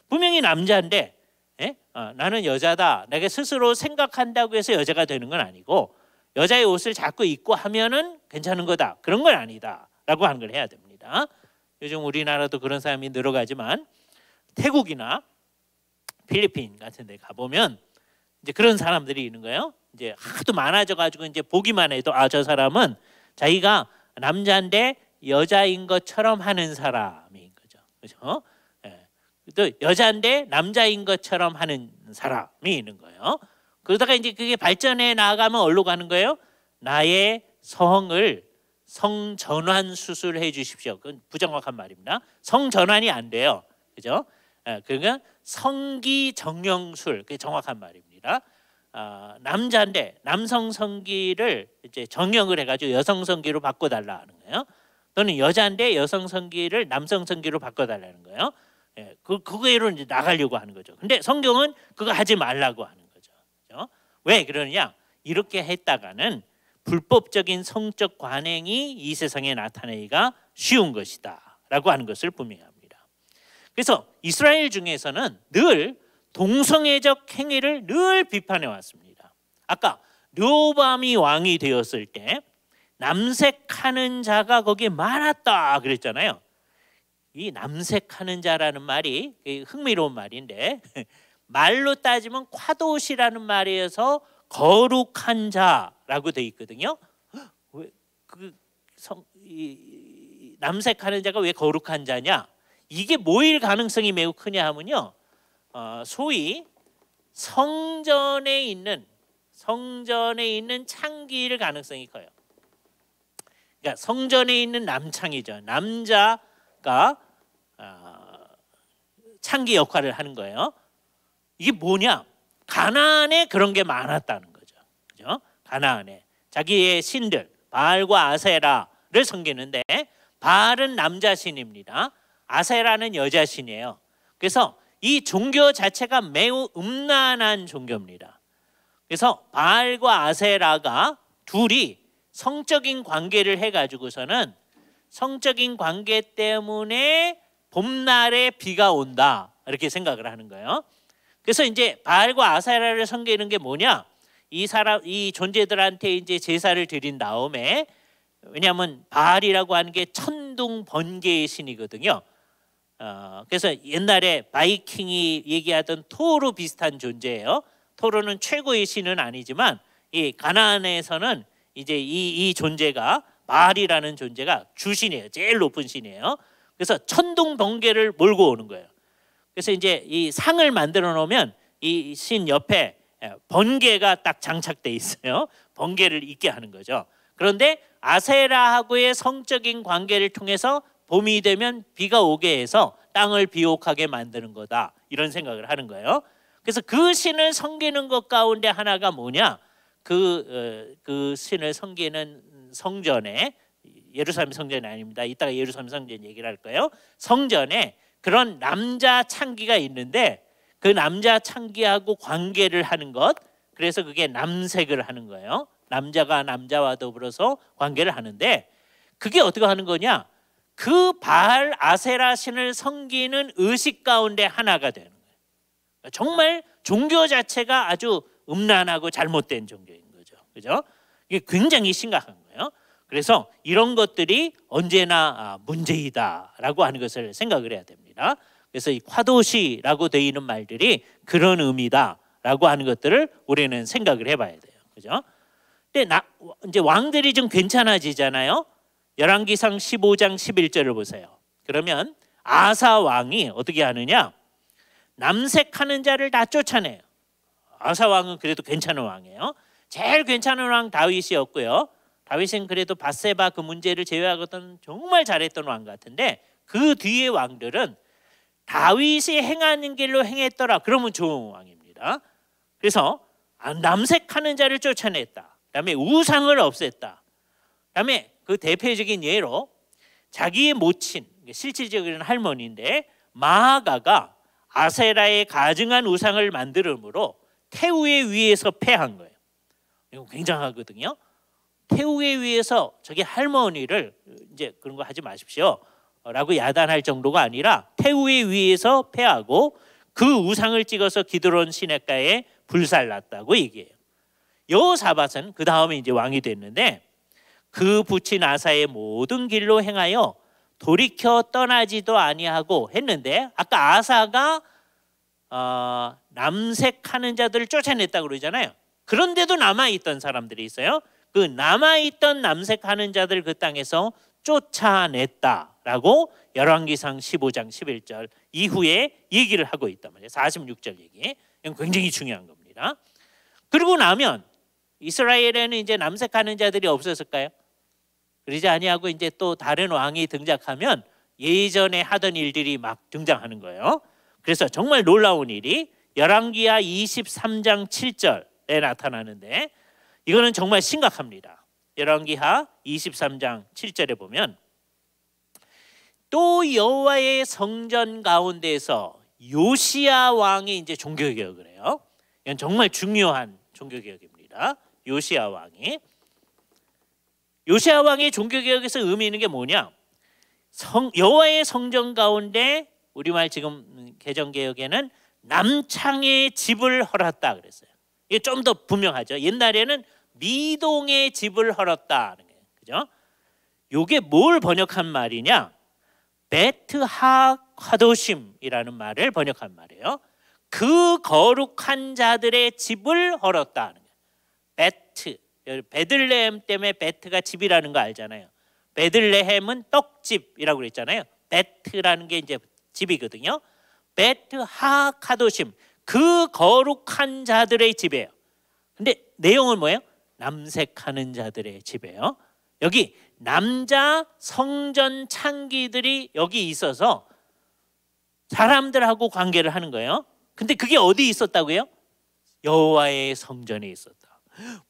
분명히 남자인데 나는 여자다, 내가 스스로 생각한다고 해서 여자가 되는 건 아니고, 여자의 옷을 자꾸 입고 하면은 괜찮은 거다, 그런 건 아니다라고 하는 걸 해야 됩니다. 요즘 우리나라도 그런 사람이 늘어가지만 태국이나 필리핀 같은 데 가보면 이제 그런 사람들이 있는 거예요. 이제 하도 많아져 가지고 이제 보기만 해도 저 사람은 자기가 남자인데 여자인 것처럼 하는 사람인 거죠. 그죠? 예. 또 여자인데 남자인 것처럼 하는 사람이 있는 거예요. 그러다가 이제 그게 발전해 나가면 어디로 가는 거예요? 나의 성전환 수술해 주십시오. 그건 부정확한 말입니다. 성전환이 안 돼요. 그죠? 그러니까 성기정형술, 그게 정확한 말입니다. 남자인데 남성 성기를 이제 정형을 해가지고 여성 성기로 바꿔달라 하는 거예요. 또는 여자인데 여성 성기를 남성 성기로 바꿔달라는 거예요. 그거로 이제 나가려고 하는 거죠. 근데 성경은 그거 하지 말라고 하는 거죠. 그죠? 왜 그러느냐? 이렇게 했다가는 불법적인 성적 관행이 이 세상에 나타나기가 쉬운 것이다라고 하는 것을 분명히 합니다. 그래서 이스라엘 중에서는 늘 동성애적 행위를 늘 비판해 왔습니다. 아까 르호보암이 왕이 되었을 때 남색하는 자가 거기에 많았다 그랬잖아요. 이 남색하는 자라는 말이 흥미로운 말인데 말로 따지면 콰도시라는 말이어서 거룩한 자라고 돼 있거든요. 왜 남색하는 자가 왜 거룩한 자냐? 이게 뭐일 가능성이 매우 크냐 하면요. 소위 성전에 있는 창기일 가능성이 커요. 그러니까 성전에 있는 남창이죠. 남자가 창기 역할을 하는 거예요. 이게 뭐냐? 가나안에 그런 게 많았다는 거죠. 그죠? 가나안에 자기의 신들 바알과 아세라를 섬기는데 바알은 남자 신입니다. 아세라는 여자 신이에요. 그래서 이 종교 자체가 매우 음란한 종교입니다. 그래서 바알과 아세라가 둘이 성적인 관계를 해가지고서는 성적인 관계 때문에 봄날에 비가 온다 이렇게 생각을 하는 거예요. 그래서 이제 바알과 아세라를 섬기는 게 뭐냐? 이 존재들한테 이제 제사를 드린 다음에, 왜냐하면 바알이라고 하는 게 천둥 번개의 신이거든요. 그래서 옛날에 바이킹이 얘기하던 토르 비슷한 존재예요. 토르는 최고의 신은 아니지만 이 가나안에서는 이제 이 존재가 바알이라는 존재가 주신이에요. 제일 높은 신이에요. 그래서 천둥 번개를 몰고 오는 거예요. 그래서 이제 이 상을 만들어 놓으면 이 신 옆에 번개가 딱 장착돼 있어요. 번개를 있게 하는 거죠. 그런데 아세라하고의 성적인 관계를 통해서 봄이 되면 비가 오게 해서 땅을 비옥하게 만드는 거다 이런 생각을 하는 거예요. 그래서 그 신을 섬기는 것 가운데 하나가 뭐냐? 그 신을 섬기는 성전에, 예루살렘 성전이 아닙니다. 이따가 예루살렘 성전 얘기를 할 거예요. 성전에 그런 남자 창기가 있는데 그 남자 창기하고 관계를 하는 것, 그래서 그게 남색을 하는 거예요. 남자가 남자와 더불어서 관계를 하는데 그게 어떻게 하는 거냐? 그 바알 아세라 신을 섬기는 의식 가운데 하나가 되는 거예요. 정말 종교 자체가 아주 음란하고 잘못된 종교인 거죠. 그죠? 이게 굉장히 심각한 거예요. 그래서 이런 것들이 언제나 문제이다라고 하는 것을 생각을 해야 됩니다. 그래서 이 콰도시라고 되어 있는 말들이 그런 의미다라고 하는 것들을 우리는 생각을 해봐야 돼요. 그죠? 근데 이제 왕들이 좀 괜찮아지잖아요. 열왕기상 15장 11절을 보세요. 그러면 아사 왕이 어떻게 하느냐? 남색하는 자를 다 쫓아내요. 아사 왕은 그래도 괜찮은 왕이에요. 제일 괜찮은 왕 다윗이었고요. 다윗은 그래도 밧세바 그 문제를 제외하고는 정말 잘했던 왕 같은데 그 뒤의 왕들은 다윗이 행하는 길로 행했더라. 그러면 좋은 왕입니다. 그래서 남색하는 자를 쫓아냈다. 그다음에 우상을 없앴다. 그다음에 그 대표적인 예로 자기의 모친, 실질적인 할머니인데 마아가가 아세라의 가증한 우상을 만들므로 태우에 위에서 패한 거예요. 이거 굉장하거든요. 태우에 위에서 저기 할머니를 이제 그런 거 하지 마십시오 라고 야단할 정도가 아니라 태우에 위에서 패하고 그 우상을 찍어서 기드론 시냇가에 불살랐다고 얘기해요. 여호사밧은 그 다음에 이제 왕이 됐는데 그 부친 아사의 모든 길로 행하여 돌이켜 떠나지도 아니하고 했는데, 아까 아사가 남색하는 자들을 쫓아냈다고 그러잖아요. 그런데도 남아있던 사람들이 있어요. 그 남아있던 남색하는 자들 그 땅에서 쫓아냈다 라고 열왕기상 15장 11절 이후에 얘기를 하고 있단 말이에요. 46절 얘기. 이건 굉장히 중요한 겁니다. 그러고 나면 이스라엘에는 이제 남색하는 자들이 없었을까요? 그러지 아니하고 이제 또 다른 왕이 등장하면 예전에 하던 일들이 막 등장하는 거예요. 그래서 정말 놀라운 일이 열왕기하 23장 7절에 나타나는데 이거는 정말 심각합니다. 열왕기하 23장 7절에 보면 또 여호와의 성전 가운데서 요시야 왕이 이제 종교개혁을 해요. 이건 정말 중요한 종교개혁입니다. 요시야 왕의 종교개혁에서 의미 있는 게 뭐냐? 여호와의 성전 가운데 우리말 지금 개정개혁에는 남창의 집을 헐었다 그랬어요. 이게 좀 더 분명하죠. 옛날에는 미동의 집을 헐었다. 그죠? 요게 뭘 번역한 말이냐? 베트하 카도심이라는 말을 번역한 말이에요. 그 거룩한 자들의 집을 헐었다. 베트, 베들레헴 때문에 베트가 집이라는 거 알잖아요. 베들레헴은 떡집이라고 그랬잖아요. 베트라는 게 이제 집이거든요. 베트하 카도심, 그 거룩한 자들의 집이에요. 근데 내용은 뭐예요? 남색하는 자들의 집이에요. 여기 남자 성전 창기들이 여기 있어서 사람들하고 관계를 하는 거예요. 근데 그게 어디 있었다고요? 여호와의 성전에 있었다.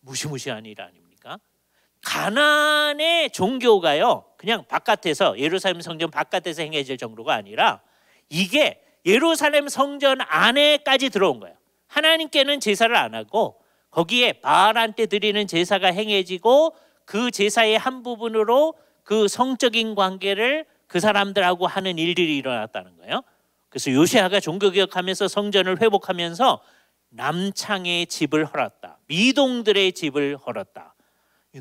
무시무시한 일 아닙니까? 가나안의 종교가요, 그냥 바깥에서 예루살렘 성전 바깥에서 행해질 정도가 아니라 이게 예루살렘 성전 안에까지 들어온 거예요. 하나님께는 제사를 안 하고 거기에 바알한테 드리는 제사가 행해지고 그 제사의 한 부분으로 그 성적인 관계를 그 사람들하고 하는 일들이 일어났다는 거예요. 그래서 요시야가 종교개혁하면서 성전을 회복하면서 남창의 집을 헐었다. 미동들의 집을 헐었다.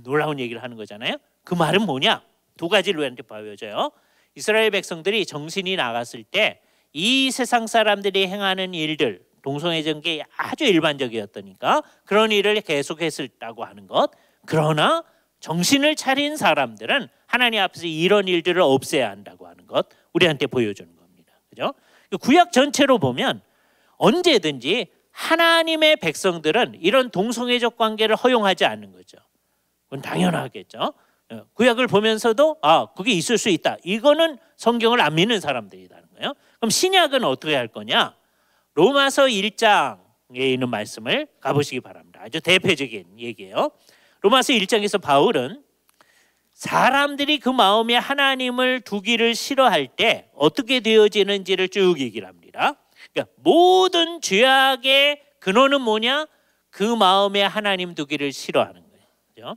놀라운 얘기를 하는 거잖아요. 그 말은 뭐냐? 두 가지로 우리한테 보여져요. 이스라엘 백성들이 정신이 나갔을 때 이 세상 사람들이 행하는 일들, 동성애적인 게 아주 일반적이었다니까 그런 일을 계속했었다고 하는 것. 그러나 정신을 차린 사람들은 하나님 앞에서 이런 일들을 없애야 한다고 하는 것 우리한테 보여주는 겁니다. 그죠? 구약 전체로 보면 언제든지 하나님의 백성들은 이런 동성애적 관계를 허용하지 않는 거죠. 그건 당연하겠죠. 구약을 보면서도 그게 있을 수 있다. 이거는 성경을 안 믿는 사람들이라는 거예요. 그럼 신약은 어떻게 할 거냐? 로마서 1장에 있는 말씀을 가보시기 바랍니다. 아주 대표적인 얘기예요. 로마서 1장에서 바울은 사람들이 그 마음에 하나님을 두기를 싫어할 때 어떻게 되어지는지를 쭉 얘기를 합니다. 그러니까 모든 죄악의 근원은 뭐냐? 그 마음에 하나님 두기를 싫어하는 거예요. 그렇죠?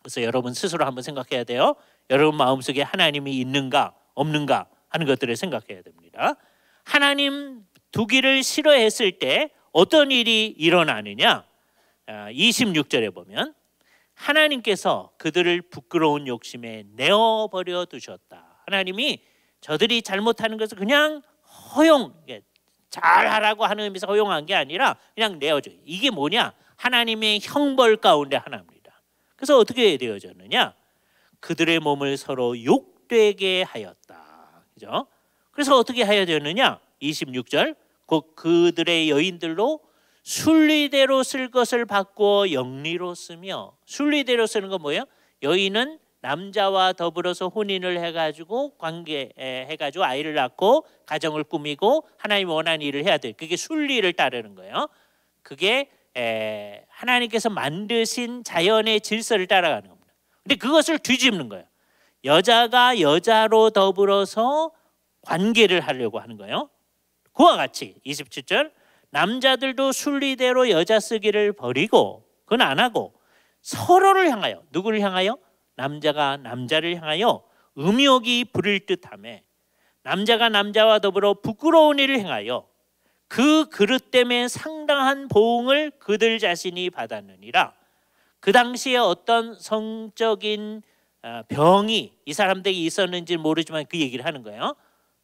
그래서 여러분 스스로 한번 생각해야 돼요. 여러분 마음속에 하나님이 있는가 없는가 하는 것들을 생각해야 됩니다. 하나님 두기를 싫어했을 때 어떤 일이 일어나느냐? 26절에 보면 하나님께서 그들을 부끄러운 욕심에 내어버려 두셨다. 하나님이 저들이 잘못하는 것을 그냥 잘하라고 하는 의미에서 허용한 게 아니라 그냥 내어줘요. 이게 뭐냐? 하나님의 형벌 가운데 하나입니다. 그래서 어떻게 되어졌느냐? 그들의 몸을 서로 욕되게 하였다. 그죠? 그래서 어떻게 하여야 되느냐? 26절 그들의 여인들로 순리대로 쓸 것을 바꾸어 영리로 쓰며, 순리대로 쓰는 건 뭐예요? 여인은 남자와 더불어서 혼인을 해가지고 관계해가지고 아이를 낳고 가정을 꾸미고 하나님 원하는 일을 해야 돼요. 그게 순리를 따르는 거예요. 그게 하나님께서 만드신 자연의 질서를 따라가는 겁니다. 근데 그것을 뒤집는 거예요. 여자가 여자로 더불어서 관계를 하려고 하는 거예요. 그와 같이 27절 남자들도 순리대로 여자 쓰기를 버리고, 그건 안 하고 서로를 향하여, 누구를 향하여? 남자가 남자를 향하여 음욕이 부릴 듯하며 남자가 남자와 더불어 부끄러운 일을 행하여 그 그릇 때문에 상당한 보응을 그들 자신이 받았느니라. 그 당시에 어떤 성적인 병이 이 사람들에게 있었는지 모르지만 그 얘기를 하는 거예요.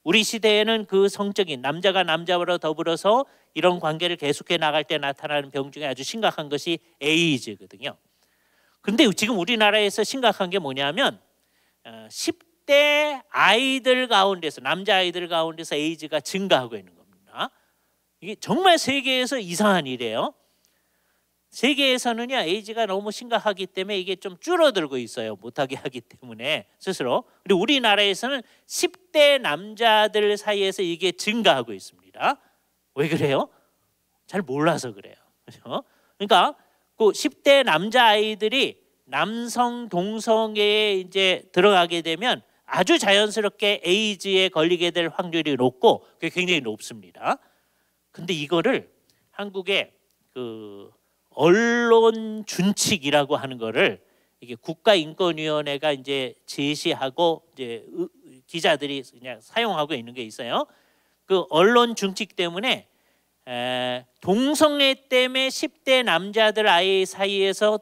우리 시대에는 그 성적인 남자가 남자와 더불어서 이런 관계를 계속해 나갈 때 나타나는 병 중에 아주 심각한 것이 에이즈거든요. 그런데 지금 우리나라에서 심각한 게 뭐냐면 10대 10대 아이들 가운데서, 남자 아이들 가운데서 에이즈가 증가하고 있는 겁니다. 이게 정말 세계에서 이상한 일이에요. 세계에서는요, 에이즈가 너무 심각하기 때문에 이게 좀 줄어들고 있어요. 못하게 하기 때문에 스스로. 그리고 우리나라에서는 10대 남자들 사이에서 이게 증가하고 있습니다. 왜 그래요? 잘 몰라서 그래요. 그렇죠? 그러니까 그 10대 남자 아이들이 남성 동성애에 이제 들어가게 되면 아주 자연스럽게 에이즈에 걸리게 될 확률이 높고 그게 굉장히 높습니다. 근데 이거를 한국의 그 언론 준칙이라고 하는 거를 이게 국가인권위원회가 이제 제시하고 이제 기자들이 그냥 사용하고 있는 게 있어요. 그 언론 준칙 때문에 동성애 때문에 10대 남자들 아이 사이에서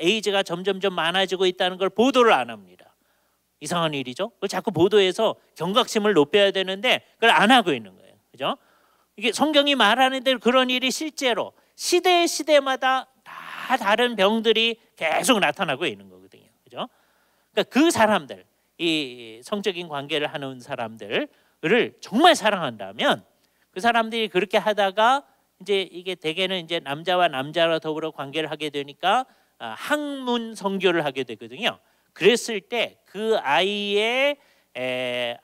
에이즈가 점점점 많아지고 있다는 걸 보도를 안 합니다. 이상한 일이죠. 그걸 자꾸 보도해서 경각심을 높여야 되는데 그걸 안 하고 있는 거예요. 그죠? 이게 성경이 말하는 대로 그런 일이 실제로 시대마다 다 다른 병들이 계속 나타나고 있는 거거든요. 그죠? 그러니까 그 사람들, 이 성적인 관계를 하는 사람들을 정말 사랑한다면 그 사람들이 그렇게 하다가 이제 이게 대개는 이제 남자와 남자로 더불어 관계를 하게 되니까 학문 성교를 하게 되거든요. 그랬을 때 그 아이의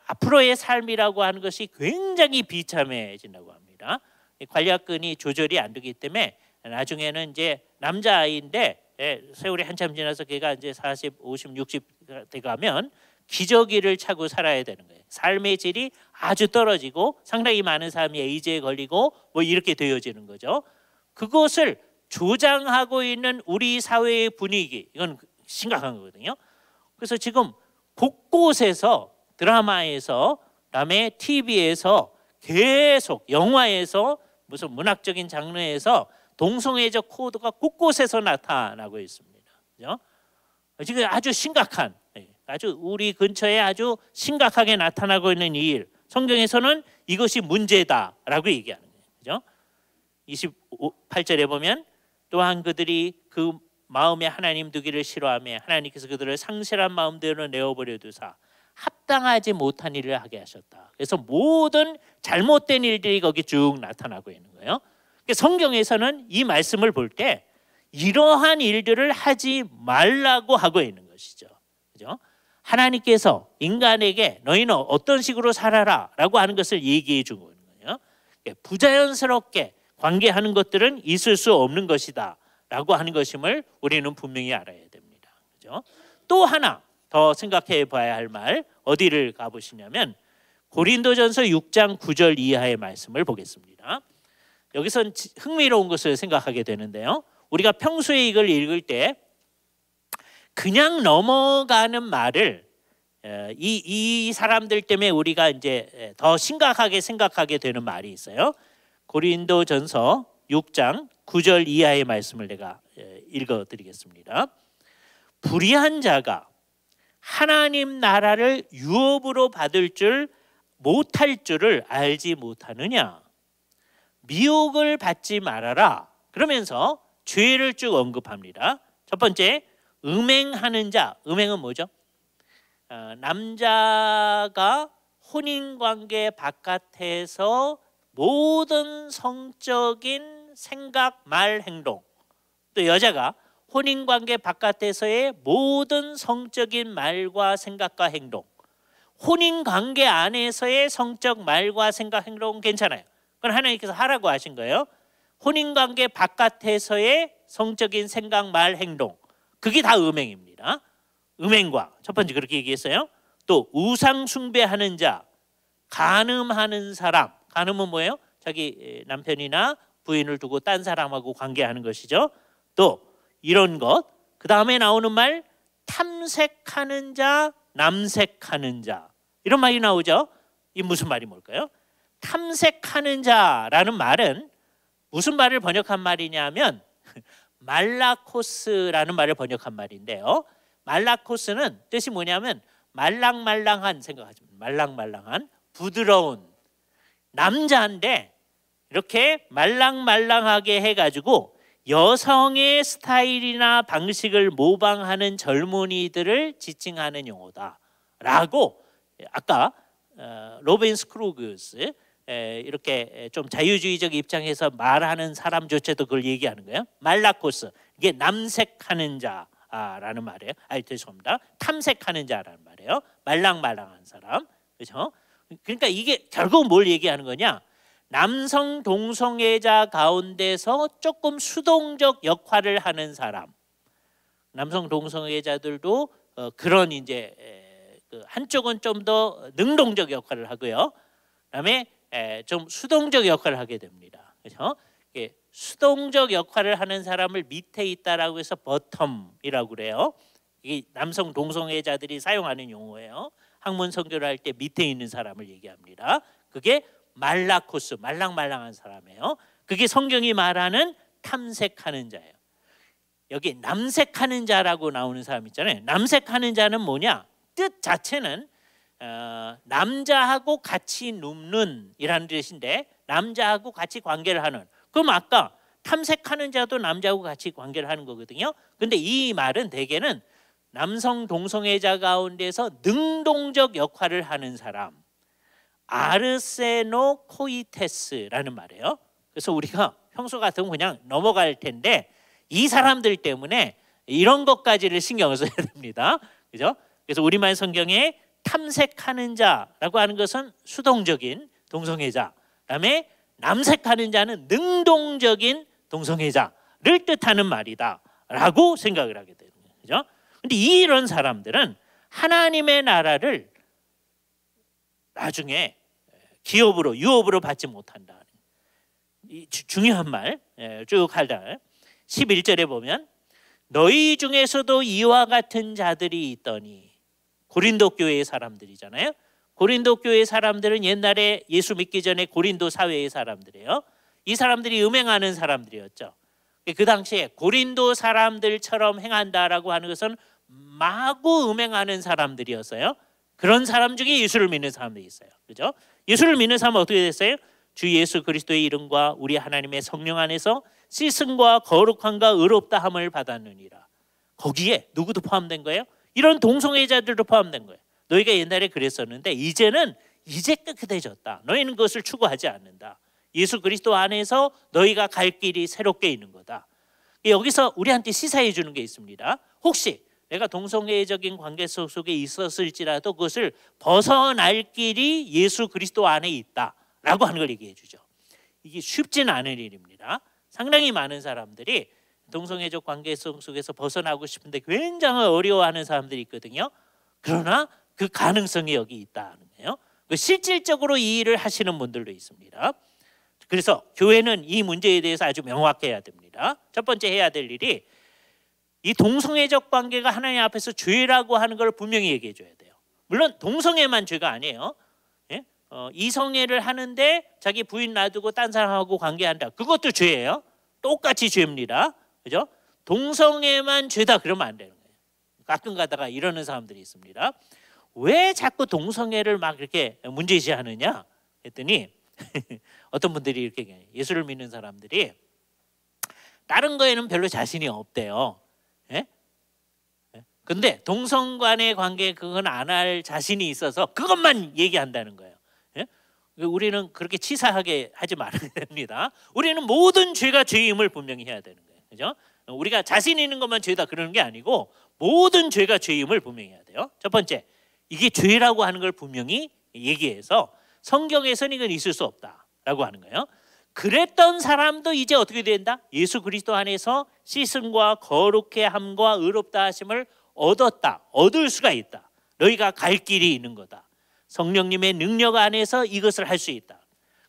앞으로의 삶이라고 하는 것이 굉장히 비참해진다고 합니다. 관략근이 조절이 안 되기 때문에 나중에는 이제 남자 아이인데 세월이 한참 지나서 걔가 이제 40, 50, 60 돼가면 기저귀를 차고 살아야 되는 거예요. 삶의 질이 아주 떨어지고 상당히 많은 사람이 에이즈에 걸리고 뭐 이렇게 되어지는 거죠. 그것을 조장하고 있는 우리 사회의 분위기, 이건 심각한 거거든요. 그래서 지금 곳곳에서 드라마에서 그다음에 TV에서 계속 영화에서 무슨 문학적인 장르에서 동성애적 코드가 곳곳에서 나타나고 있습니다. 그죠? 지금 아주 심각한, 아주 우리 근처에 아주 심각하게 나타나고 있는 이 일. 성경에서는 이것이 문제다라고 얘기하는 거예요. 그죠? 28절에 보면 또한 그들이 그 마음에 하나님 두기를 싫어하며 하나님께서 그들을 상실한 마음대로 내어버려 두사 합당하지 못한 일을 하게 하셨다. 그래서 모든 잘못된 일들이 거기 쭉 나타나고 있는 거예요. 성경에서는 이 말씀을 볼 때 이러한 일들을 하지 말라고 하고 있는 것이죠. 그죠? 하나님께서 인간에게 너희는 어떤 식으로 살아라라고 하는 것을 얘기해 준 거예요. 부자연스럽게 관계하는 것들은 있을 수 없는 것이다라고 하는 것임을 우리는 분명히 알아야 됩니다. 그죠? 또 하나 더 생각해 봐야 할 말 어디를 가보시냐면 고린도전서 6장 9절 이하의 말씀을 보겠습니다. 여기선 흥미로운 것을 생각하게 되는데요. 우리가 평소에 이걸 읽을 때 그냥 넘어가는 말을 이 사람들 때문에 우리가 이제 더 심각하게 생각하게 되는 말이 있어요. 고린도전서 6장 9절 이하의 말씀을 내가 읽어드리겠습니다. 불의한 자가 하나님 나라를 유업으로 받을 줄 못할 줄을 알지 못하느냐. 미혹을 받지 말아라. 그러면서 죄를 쭉 언급합니다. 첫 번째, 음행하는 자. 음행은 뭐죠? 남자가 혼인관계 바깥에서 모든 성적인 생각, 말, 행동, 또 여자가 혼인관계 바깥에서의 모든 성적인 말과 생각과 행동, 혼인관계 안에서의 성적 말과 생각, 행동은 괜찮아요. 그건 하나님께서 하라고 하신 거예요. 혼인관계 바깥에서의 성적인 생각, 말, 행동, 그게 다 음행입니다. 음행과 첫 번째 그렇게 얘기했어요. 또 우상 숭배하는 자, 간음하는 사람. 간음은 뭐예요? 자기 남편이나 부인을 두고 딴 사람하고 관계하는 것이죠. 또 이런 것. 그 다음에 나오는 말 탐색하는 자, 남색하는 자. 이런 말이 나오죠. 이 무슨 말이 뭘까요? 탐색하는 자라는 말은 무슨 말을 번역한 말이냐면 말라코스라는 말을 번역한 말인데요. 말라코스는 뜻이 뭐냐면 말랑말랑한, 생각하시면 말랑말랑한 부드러운 남자인데 이렇게 말랑말랑하게 해가지고 여성의 스타일이나 방식을 모방하는 젊은이들을 지칭하는 용어다 라고 아까 로빈 스크루그스 이렇게 좀 자유주의적 입장에서 말하는 사람조차도 그걸 얘기하는 거예요. 말라코스, 이게 남색하는 자라는 말이에요. 죄송합니다. 탐색하는 자라는 말이에요. 말랑말랑한 사람, 그렇죠? 그러니까 이게 결국 뭘 얘기하는 거냐? 남성 동성애자 가운데서 조금 수동적 역할을 하는 사람, 남성 동성애자들도 그런 이제 한쪽은 좀 더 능동적 역할을 하고요. 그다음에 좀 수동적 역할을 하게 됩니다. 그렇죠? 수동적 역할을 하는 사람을 밑에 있다라고 해서 버텀이라고 그래요. 이게 남성 동성애자들이 사용하는 용어예요. 학문 선교를 할 때 밑에 있는 사람을 얘기합니다. 그게 말라코스, 말랑말랑한 사람이에요. 그게 성경이 말하는 탐색하는 자예요. 여기 남색하는 자라고 나오는 사람 있잖아요. 남색하는 자는 뭐냐? 뜻 자체는 남자하고 같이 눕는 이라는 뜻인데, 남자하고 같이 관계를 하는. 그럼 아까 탐색하는 자도 남자하고 같이 관계를 하는 거거든요. 근데 이 말은 대개는 남성 동성애자 가운데서 능동적 역할을 하는 사람, 아르세노 코이테스라는 말이에요. 그래서 우리가 평소 같으면 그냥 넘어갈 텐데 이 사람들 때문에 이런 것까지를 신경을 써야 됩니다. 그죠? 그래서 우리말 성경에 탐색하는 자라고 하는 것은 수동적인 동성애자, 그다음에 남색하는 자는 능동적인 동성애자를 뜻하는 말이다라고 생각을 하게 되는 거예요. 그죠? 근데 이런 사람들은 하나님의 나라를 나중에 기업으로, 유업으로 받지 못한다. 중요한 말 쭉 하다 11절에 보면 너희 중에서도 이와 같은 자들이 있더니, 고린도 교회의 사람들이잖아요. 고린도 교회의 사람들은 옛날에 예수 믿기 전에 고린도 사회의 사람들이에요. 이 사람들이 음행하는 사람들이었죠. 그 당시에 고린도 사람들처럼 행한다라고 하는 것은 마구 음행하는 사람들이었어요. 그런 사람 중에 예수를 믿는 사람들이 있어요. 그죠? 예수를 믿는 사람은 어떻게 됐어요? 주 예수 그리스도의 이름과 우리 하나님의 성령 안에서 씻음과 거룩함과 의롭다함을 받았느니라. 거기에 누구도 포함된 거예요? 이런 동성애자들도 포함된 거예요. 너희가 옛날에 그랬었는데 이제는 이제 깨끗해졌다. 너희는 그것을 추구하지 않는다. 예수 그리스도 안에서 너희가 갈 길이 새롭게 있는 거다. 여기서 우리한테 시사해 주는 게 있습니다. 혹시 내가 동성애적인 관계 속에 있었을지라도 그것을 벗어날 길이 예수 그리스도 안에 있다라고 하는 걸 얘기해 주죠. 이게 쉽지는 않은 일입니다. 상당히 많은 사람들이 동성애적 관계 속에서 벗어나고 싶은데 굉장히 어려워하는 사람들이 있거든요. 그러나 그 가능성이 여기 있다는 거예요. 실질적으로 이 일을 하시는 분들도 있습니다. 그래서 교회는 이 문제에 대해서 아주 명확해야 됩니다. 첫 번째 해야 될 일이 이 동성애적 관계가 하나님 앞에서 죄라고 하는 걸 분명히 얘기해 줘야 돼요. 물론 동성애만 죄가 아니에요. 예? 이성애를 하는데 자기 부인 놔두고 딴 사람하고 관계한다. 그것도 죄예요. 똑같이 죄입니다. 그죠? 동성애만 죄다 그러면 안 되는 거예요. 가끔 가다가 이러는 사람들이 있습니다. 왜 자꾸 동성애를 막 이렇게 문제시하느냐 했더니 어떤 분들이 이렇게 얘기해요. 예수를 믿는 사람들이 다른 거에는 별로 자신이 없대요. 예? 근데 동성 간의 관계 그건 안 할 자신이 있어서 그것만 얘기한다는 거예요. 예? 우리는 그렇게 치사하게 하지 말아야 됩니다. 우리는 모든 죄가 죄임을 분명히 해야 되는 거예요. 그죠? 우리가 자신 있는 것만 죄다 그러는 게 아니고 모든 죄가 죄임을 분명히 해야 돼요. 첫 번째, 이게 죄라고 하는 걸 분명히 얘기해서 성경에서는 이건 있을 수 없다라고 하는 거예요. 그랬던 사람도 이제 어떻게 된다? 예수 그리스도 안에서 씻음과 거룩해 함과 의롭다 하심을 얻었다. 얻을 수가 있다. 너희가 갈 길이 있는 거다. 성령님의 능력 안에서 이것을 할 수 있다.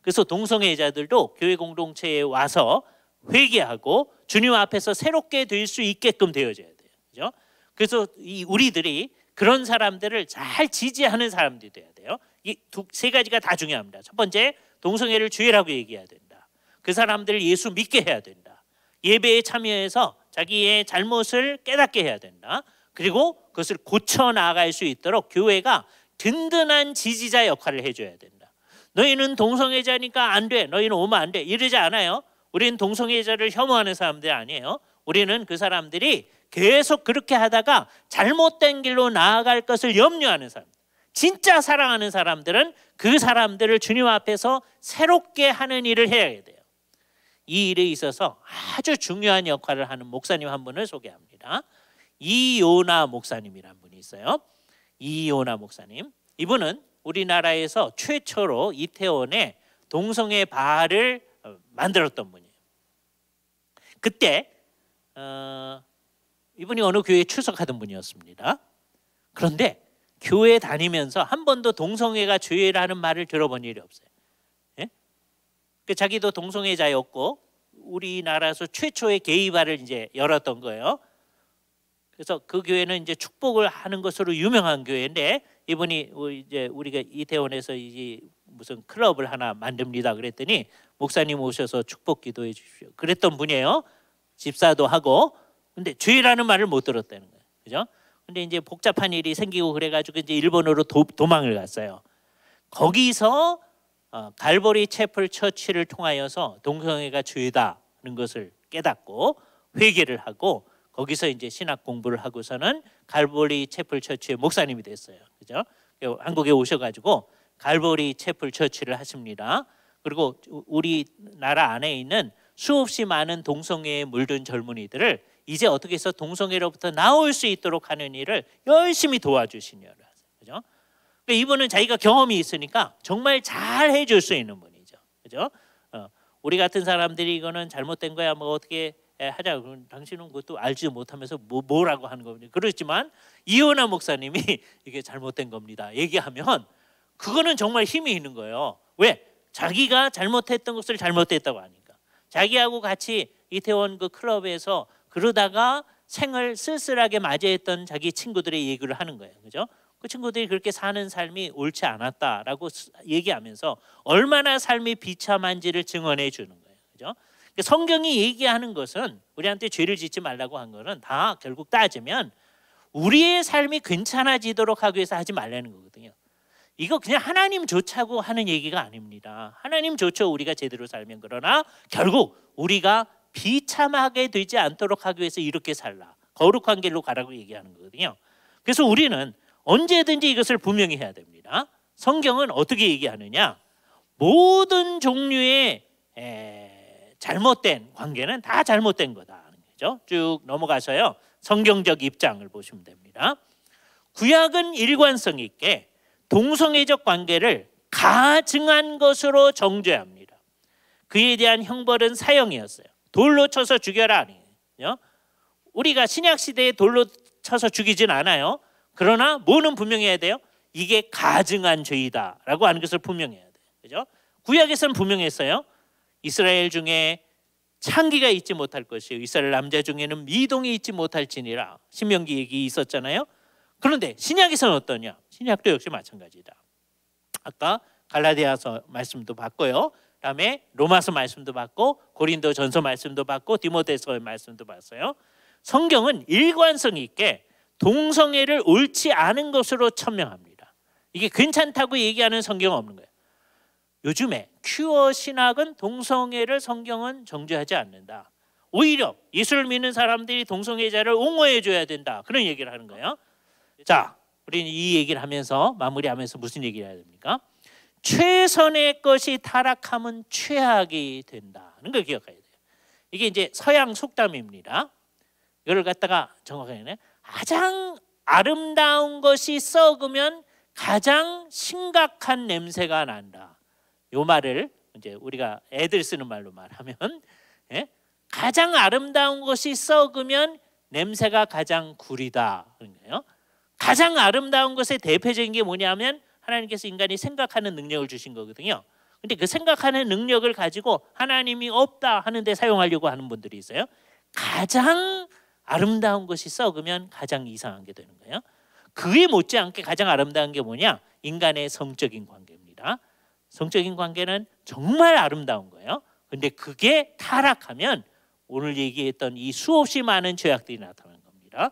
그래서 동성애자들도 교회 공동체에 와서 회개하고 주님 앞에서 새롭게 될 수 있게끔 되어져야 돼요. 그죠? 그래서 우리들이 그런 사람들을 잘 지지하는 사람들이 돼야 돼요. 이 세 가지가 다 중요합니다. 첫 번째, 동성애를 죄라고 얘기해야 된다. 그 사람들을 예수 믿게 해야 된다. 예배에 참여해서 자기의 잘못을 깨닫게 해야 된다. 그리고 그것을 고쳐 나갈 수 있도록 교회가 든든한 지지자 역할을 해줘야 된다. 너희는 동성애자니까 안 돼. 너희는 오면 안 돼. 이러지 않아요. 우리는 동성애자를 혐오하는 사람들이 아니에요. 우리는 그 사람들이 계속 그렇게 하다가 잘못된 길로 나아갈 것을 염려하는 사람. 진짜 사랑하는 사람들은 그 사람들을 주님 앞에서 새롭게 하는 일을 해야 돼요. 이 일에 있어서 아주 중요한 역할을 하는 목사님 한 분을 소개합니다. 이요나 목사님이라는 분이 있어요. 이요나 목사님. 이분은 우리나라에서 최초로 이태원에 동성애 바를 만들었던 분이에요. 그때 이분이 어느 교회에 출석하던 분이었습니다. 그런데 교회 다니면서 한 번도 동성애가 죄라는 말을 들어본 일이 없어요. 예? 자기도 동성애자였고 우리나라에서 최초의 게이바를 이제 열었던 거예요. 그래서 그 교회는 이제 축복을 하는 것으로 유명한 교회인데 이분이 이제 우리가 이태원에서 이제 무슨 클럽을 하나 만듭니다. 그랬더니 목사님 오셔서 축복 기도해 주십시오. 그랬던 분이에요. 집사도 하고. 근데 죄라는 말을 못 들었다는 거예요. 그죠? 근데 이제 복잡한 일이 생기고 그래가지고 이제 일본으로 도망을 갔어요. 거기서 갈보리 채플 처치를 통하여서 동성애가 죄다는 것을 깨닫고 회개를 하고 거기서 이제 신학 공부를 하고서는 갈보리 채플 처치의 목사님이 됐어요. 그죠? 한국에 오셔가지고 갈보리 채플 처치를 하십니다. 그리고 우리나라 안에 있는 수없이 많은 동성애에 물든 젊은이들을 이제 어떻게 해서 동성애로부터 나올 수 있도록 하는 일을 열심히 도와주신 일을 하세요. 그죠? 그러니까 이분은 자기가 경험이 있으니까 정말 잘 해줄 수 있는 분이죠. 그죠? 우리 같은 사람들이 이거는 잘못된 거야 뭐 어떻게 하자. 그럼 당신은 그것도 알지도 못하면서 뭐라고 하는 겁니다. 그렇지만 이요나 목사님이 이게 잘못된 겁니다. 얘기하면 그거는 정말 힘이 있는 거예요. 왜? 자기가 잘못했던 것을 잘못했다고 하니까. 자기하고 같이 이태원 그 클럽에서 그러다가 생을 쓸쓸하게 맞이했던 자기 친구들의 얘기를 하는 거예요. 그죠? 그 친구들이 그렇게 사는 삶이 옳지 않았다라고 얘기하면서 얼마나 삶이 비참한지를 증언해 주는 거예요. 그죠? 성경이 얘기하는 것은 우리한테 죄를 짓지 말라고 한 거는 다 결국 따지면 우리의 삶이 괜찮아지도록 하기 위해서 하지 말라는 거거든요. 이거 그냥 하나님 좋자고 하는 얘기가 아닙니다. 하나님 좋죠. 우리가 제대로 살면. 그러나 결국 우리가 비참하게 되지 않도록 하기 위해서 이렇게 살라. 거룩한 길로 가라고 얘기하는 거거든요. 그래서 우리는 언제든지 이것을 분명히 해야 됩니다. 성경은 어떻게 얘기하느냐? 모든 종류의 잘못된 관계는 다 잘못된 거다. 그죠? 쭉 넘어가서요. 성경적 입장을 보시면 됩니다. 구약은 일관성 있게 동성애적 관계를 가증한 것으로 정죄합니다. 그에 대한 형벌은 사형이었어요. 돌로 쳐서 죽여라 아니에요. 우리가 신약 시대에 돌로 쳐서 죽이진 않아요. 그러나 뭐는 분명해야 돼요? 이게 가증한 죄이다라고 하는 것을 분명해야 돼요. 그죠? 구약에서는 분명했어요. 이스라엘 중에 창기가 있지 못할 것이요 이스라엘 남자 중에는 미동이 있지 못할지니라. 신명기 얘기 있었잖아요. 그런데 신약에서는 어떠냐? 신약도 역시 마찬가지다. 아까 갈라디아서 말씀도 봤고요. 그다음에 로마서 말씀도 봤고 고린도 전서 말씀도 봤고 디모데서의 말씀도 봤어요. 성경은 일관성 있게 동성애를 옳지 않은 것으로 천명합니다. 이게 괜찮다고 얘기하는 성경은 없는 거예요. 요즘에 큐어 신학은 동성애를 성경은 정죄하지 않는다. 오히려 예수를 믿는 사람들이 동성애자를 옹호해 줘야 된다. 그런 얘기를 하는 거예요. 자, 우리는 이 얘기를 하면서 마무리하면서 무슨 얘기를 해야 됩니까? 최선의 것이 타락하면 최악이 된다는 걸 기억해야 돼요. 이게 이제 서양 속담입니다. 이걸 갖다가 정확하게 가장 아름다운 것이 썩으면 가장 심각한 냄새가 난다. 요 말을 이제 우리가 애들 쓰는 말로 말하면 가장 아름다운 것이 썩으면 냄새가 가장 구리다. 그런 거예요. 가장 아름다운 것의 대표적인 게 뭐냐면 하나님께서 인간이 생각하는 능력을 주신 거거든요. 근데 그 생각하는 능력을 가지고 하나님이 없다 하는데 사용하려고 하는 분들이 있어요. 가장 아름다운 것이 썩으면 가장 이상한 게 되는 거예요. 그에 못지않게 가장 아름다운 게 뭐냐? 인간의 성적인 관계입니다. 성적인 관계는 정말 아름다운 거예요. 근데 그게 타락하면 오늘 얘기했던 이 수없이 많은 죄악들이 나타나는 겁니다.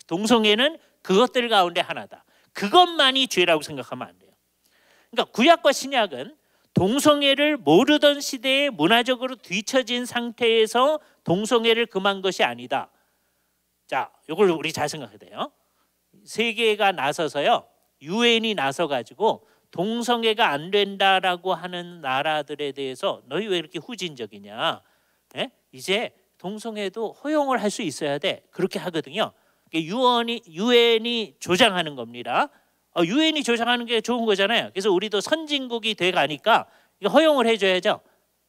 동성애는 그것들 가운데 하나다. 그것만이 죄라고 생각하면 안 돼요. 그러니까 구약과 신약은 동성애를 모르던 시대에 문화적으로 뒤처진 상태에서 동성애를 금한 것이 아니다. 자, 이걸 우리 잘 생각해야 돼요. 세계가 나서서요. 유엔이 나서 가지고 동성애가 안 된다라고 하는 나라들에 대해서 너희 왜 이렇게 후진적이냐? 예? 이제 동성애도 허용을 할 수 있어야 돼. 그렇게 하거든요. 유엔이 조장하는 겁니다. 유엔이 조장하는 게 좋은 거잖아요. 그래서 우리도 선진국이 돼 가니까 이거 허용을 해줘야죠.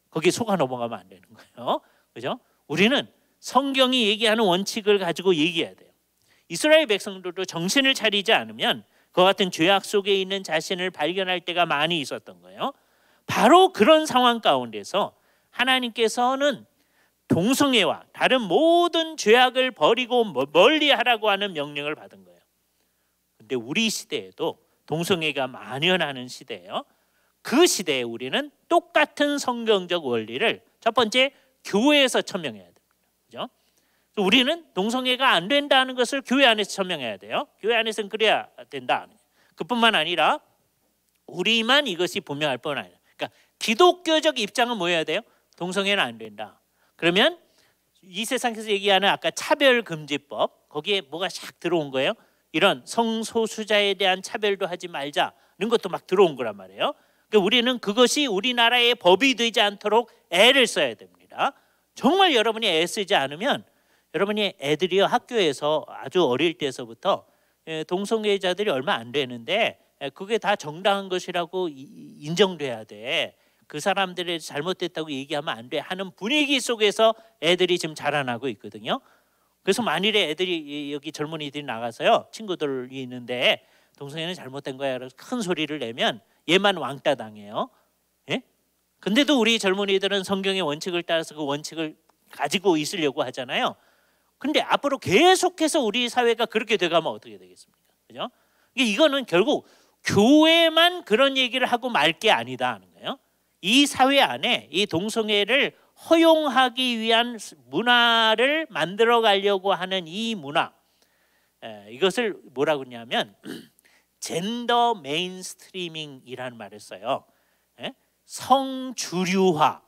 거기 속아 넘어가면 안 되는 거예요. 그죠? 우리는 성경이 얘기하는 원칙을 가지고 얘기해야 돼요. 이스라엘 백성들도 정신을 차리지 않으면 그와 같은 죄악 속에 있는 자신을 발견할 때가 많이 있었던 거예요. 바로 그런 상황 가운데서 하나님께서는 동성애와 다른 모든 죄악을 버리고 멀리하라고 하는 명령을 받은 거예요. 근데 우리 시대에도 동성애가 만연하는 시대예요. 그 시대에 우리는 똑같은 성경적 원리를 첫 번째 교회에서 천명해야 됩니다. 그죠? 우리는 동성애가 안 된다는 것을 교회 안에서 천명해야 돼요. 교회 안에서는 그래야 된다. 그뿐만 아니라 우리만 이것이 분명할 뿐 아니라, 그러니까 기독교적 입장은 뭐여야 돼요? 동성애는 안 된다. 그러면 이 세상에서 얘기하는 아까 차별금지법, 거기에 뭐가 샥 들어온 거예요? 이런 성소수자에 대한 차별도 하지 말자는 것도 막 들어온 거란 말이에요. 그러니까 우리는 그것이 우리나라의 법이 되지 않도록 애를 써야 됩니다. 정말 여러분이 애 쓰지 않으면 여러분이 애들이요 학교에서 아주 어릴 때서부터 동성애자들이 얼마 안 되는데 그게 다 정당한 것이라고 인정돼야 돼. 그 사람들이 잘못됐다고 얘기하면 안 돼 하는 분위기 속에서 애들이 지금 자라나고 있거든요. 그래서 만일에 애들이 여기 젊은이들이 나가서요 친구들이 있는데 동성애는 잘못된 거야 그래서 큰 소리를 내면 얘만 왕따 당해요. 예? 근데도 우리 젊은이들은 성경의 원칙을 따라서 그 원칙을 가지고 있으려고 하잖아요. 근데 앞으로 계속해서 우리 사회가 그렇게 돼가면 어떻게 되겠습니까? 그죠? 이거는 결국 교회만 그런 얘기를 하고 말 게 아니다 하는 거예요. 이 사회 안에 이 동성애를 허용하기 위한 문화를 만들어 가려고 하는 이 문화, 이것을 뭐라고 하냐면 젠더 메인스트리밍이라는 말을 써요. 성주류화,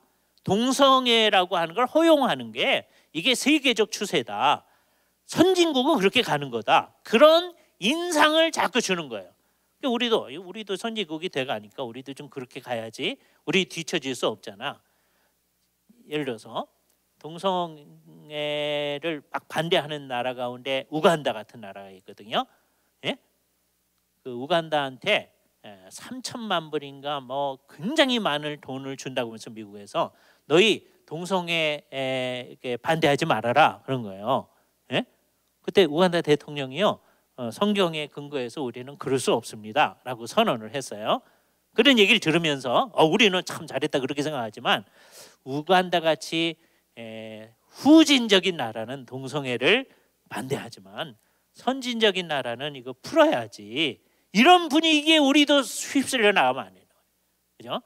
동성애라고 하는 걸 허용하는 게 이게 세계적 추세다. 선진국은 그렇게 가는 거다. 그런 인상을 자꾸 주는 거예요. 우리도 선진국이 돼가니까 우리도 좀 그렇게 가야지. 우리 뒤처질 수 없잖아. 예를 들어서 동성애를 막 반대하는 나라 가운데 우간다 같은 나라가 있거든요. 예? 그 우간다한테 3천만 불인가 뭐 굉장히 많은 돈을 준다고 하면서 미국에서 너희 동성애에 반대하지 말아라 그런 거예요. 예? 그때 우간다 대통령이요 성경에 근거해서 우리는 그럴 수 없습니다라고 선언을 했어요. 그런 얘기를 들으면서 우리는 참 잘했다 그렇게 생각하지만 우간다 같이 후진적인 나라는 동성애를 반대하지만 선진적인 나라는 이거 풀어야지. 이런 분위기에 우리도 휩쓸려 나가면 안 돼요. 그죠?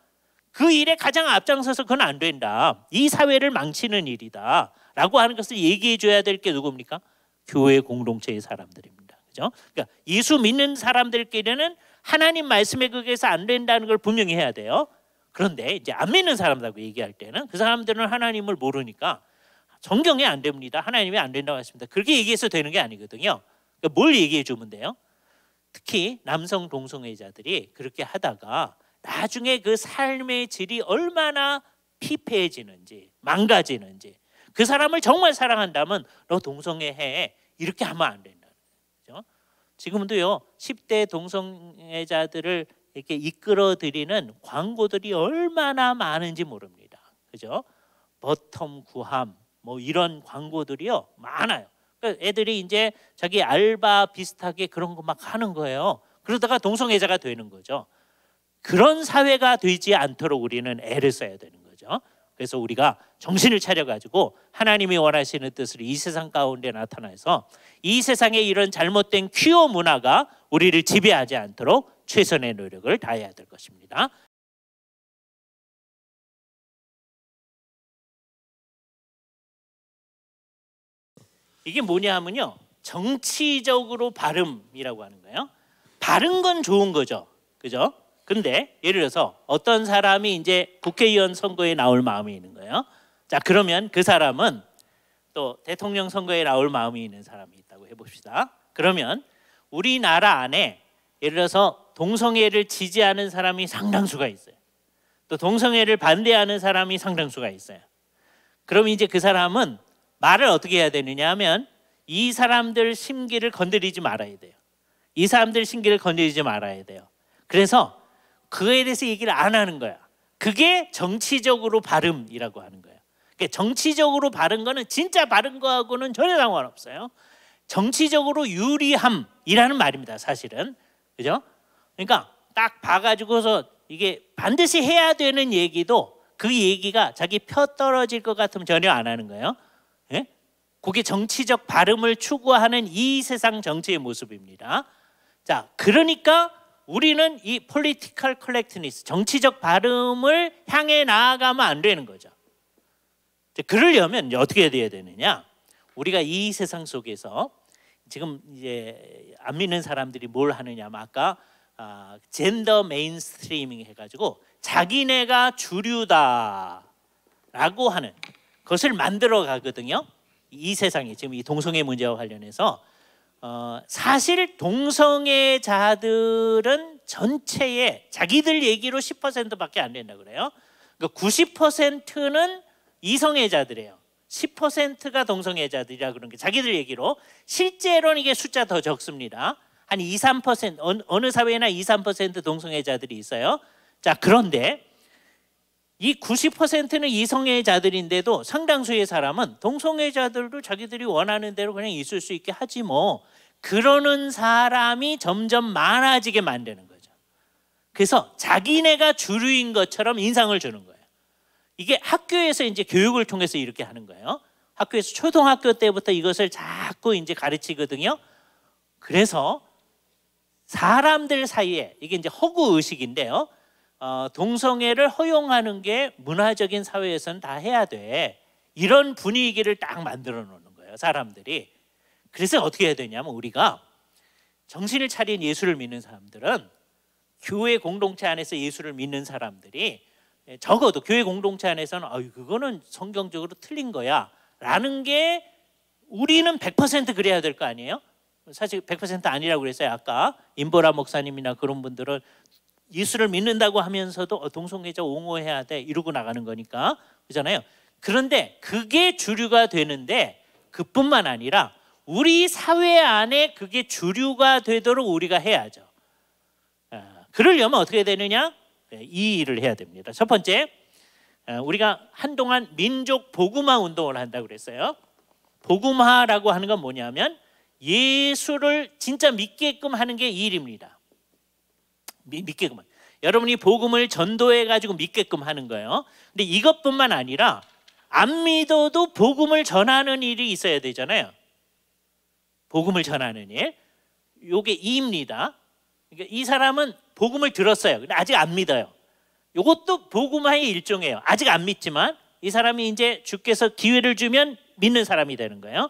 그 일에 가장 앞장서서 그건 안 된다. 이 사회를 망치는 일이다. 라고 하는 것을 얘기해 줘야 될 게 누굽니까? 교회 공동체의 사람들입니다. 그죠? 그러니까 예수 믿는 사람들끼리는 하나님 말씀에 그게서 안 된다는 걸 분명히 해야 돼요. 그런데 이제 안 믿는 사람들하고 얘기할 때는 그 사람들은 하나님을 모르니까 성경에 안 됩니다. 하나님이 안 된다고 했습니다. 그렇게 얘기해서 되는 게 아니거든요. 그러니까 뭘 얘기해 주면 돼요? 특히 남성 동성애자들이 그렇게 하다가 나중에 그 삶의 질이 얼마나 피폐해지는지 망가지는지 그 사람을 정말 사랑한다면 너 동성애 해 이렇게 하면 안 된다는 거죠. 지금도요 10대 동성애자들을 이렇게 이끌어들이는 광고들이 얼마나 많은지 모릅니다. 그죠? 버텀 구함 뭐 이런 광고들이요 많아요. 애들이 이제 자기 알바 비슷하게 그런 거 막 하는 거예요. 그러다가 동성애자가 되는 거죠. 그런 사회가 되지 않도록 우리는 애를 써야 되는 거죠. 그래서 우리가 정신을 차려가지고 하나님이 원하시는 뜻으로 이 세상 가운데 나타나서 이 세상에 이런 잘못된 퀴어 문화가 우리를 지배하지 않도록 최선의 노력을 다해야 될 것입니다. 이게 뭐냐 하면요 정치적으로 바름이라고 하는 거예요. 바른 건 좋은 거죠. 그죠? 근데 예를 들어서 어떤 사람이 이제 국회의원 선거에 나올 마음이 있는 거예요. 자 그러면 그 사람은 또 대통령 선거에 나올 마음이 있는 사람이 있다고 해봅시다. 그러면 우리나라 안에 예를 들어서 동성애를 지지하는 사람이 상당수가 있어요. 또 동성애를 반대하는 사람이 상당수가 있어요. 그럼 이제 그 사람은 말을 어떻게 해야 되느냐 하면 이 사람들 심기를 건드리지 말아야 돼요. 이 사람들 심기를 건드리지 말아야 돼요. 그래서 그에 대해서 얘기를 안 하는 거야. 그게 정치적으로 바름이라고 하는 거예요. 그러니까 정치적으로 바른 거는 진짜 바른 거하고는 전혀 상관없어요. 정치적으로 유리함이라는 말입니다, 사실은. 그죠? 그러니까 딱 봐가지고서 이게 반드시 해야 되는 얘기도 그 얘기가 자기 표 떨어질 것 같으면 전혀 안 하는 거예요. 예? 그게 정치적 바름을 추구하는 이 세상 정치의 모습입니다. 자, 그러니까 우리는 이 political correctness, 정치적 바름을 향해 나아가면 안 되는 거죠. 그러려면 이제 어떻게 돼야 되느냐? 우리가 이 세상 속에서 지금 이제 안 믿는 사람들이 뭘 하느냐면 아까 젠더 메인스트리밍 해가지고 자기네가 주류다라고 하는 것을 만들어 가거든요. 이 세상에 지금 이 동성애 문제와 관련해서 사실 동성애자들은 전체의 자기들 얘기로 10%밖에 안 된다 그래요. 그러니까 90%는 이성애자들이에요. 10%가 동성애자들이라 그런 게 자기들 얘기로. 실제로는 이게 숫자 더 적습니다. 한 2, 3% 어느 사회나 2, 3% 동성애자들이 있어요. 자, 그런데 이 90%는 이성애자들인데도 상당수의 사람은 동성애자들도 자기들이 원하는 대로 그냥 있을 수 있게 하지 뭐. 그러는 사람이 점점 많아지게 만드는 거죠. 그래서 자기네가 주류인 것처럼 인상을 주는 거예요. 이게 학교에서 이제 교육을 통해서 이렇게 하는 거예요. 학교에서 초등학교 때부터 이것을 자꾸 이제 가르치거든요. 그래서 사람들 사이에 이게 이제 허구 의식인데요. 동성애를 허용하는 게 문화적인 사회에서는 다 해야 돼. 이런 분위기를 딱 만들어 놓는 거예요, 사람들이. 그래서 어떻게 해야 되냐면 우리가 정신을 차린 예수를 믿는 사람들은 교회 공동체 안에서 예수를 믿는 사람들이 적어도 교회 공동체 안에서는 그거는 성경적으로 틀린 거야 라는 게 우리는 100% 그래야 될 거 아니에요? 사실 100% 아니라고 그랬어요. 아까 임보라 목사님이나 그런 분들은 예수를 믿는다고 하면서도 동성애자 옹호해야 돼 이러고 나가는 거니까 그렇잖아요. 그런데 그게 주류가 되는데 그뿐만 아니라 우리 사회 안에 그게 주류가 되도록 우리가 해야죠. 그러려면 어떻게 되느냐? 이 일을 해야 됩니다. 첫 번째, 우리가 한동안 민족 복음화 운동을 한다고 그랬어요. 복음화라고 하는 건 뭐냐면 예수를 진짜 믿게끔 하는 게 이 일입니다. 믿게끔. 여러분이 복음을 전도해 가지고 믿게끔 하는 거예요. 근데 이것뿐만 아니라 안 믿어도 복음을 전하는 일이 있어야 되잖아요. 복음을 전하는 일. 요게 이입니다. 그러니까 이 사람은 복음을 들었어요. 근데 아직 안 믿어요. 이것도 복음화의 일종이에요. 아직 안 믿지만 이 사람이 이제 주께서 기회를 주면 믿는 사람이 되는 거예요.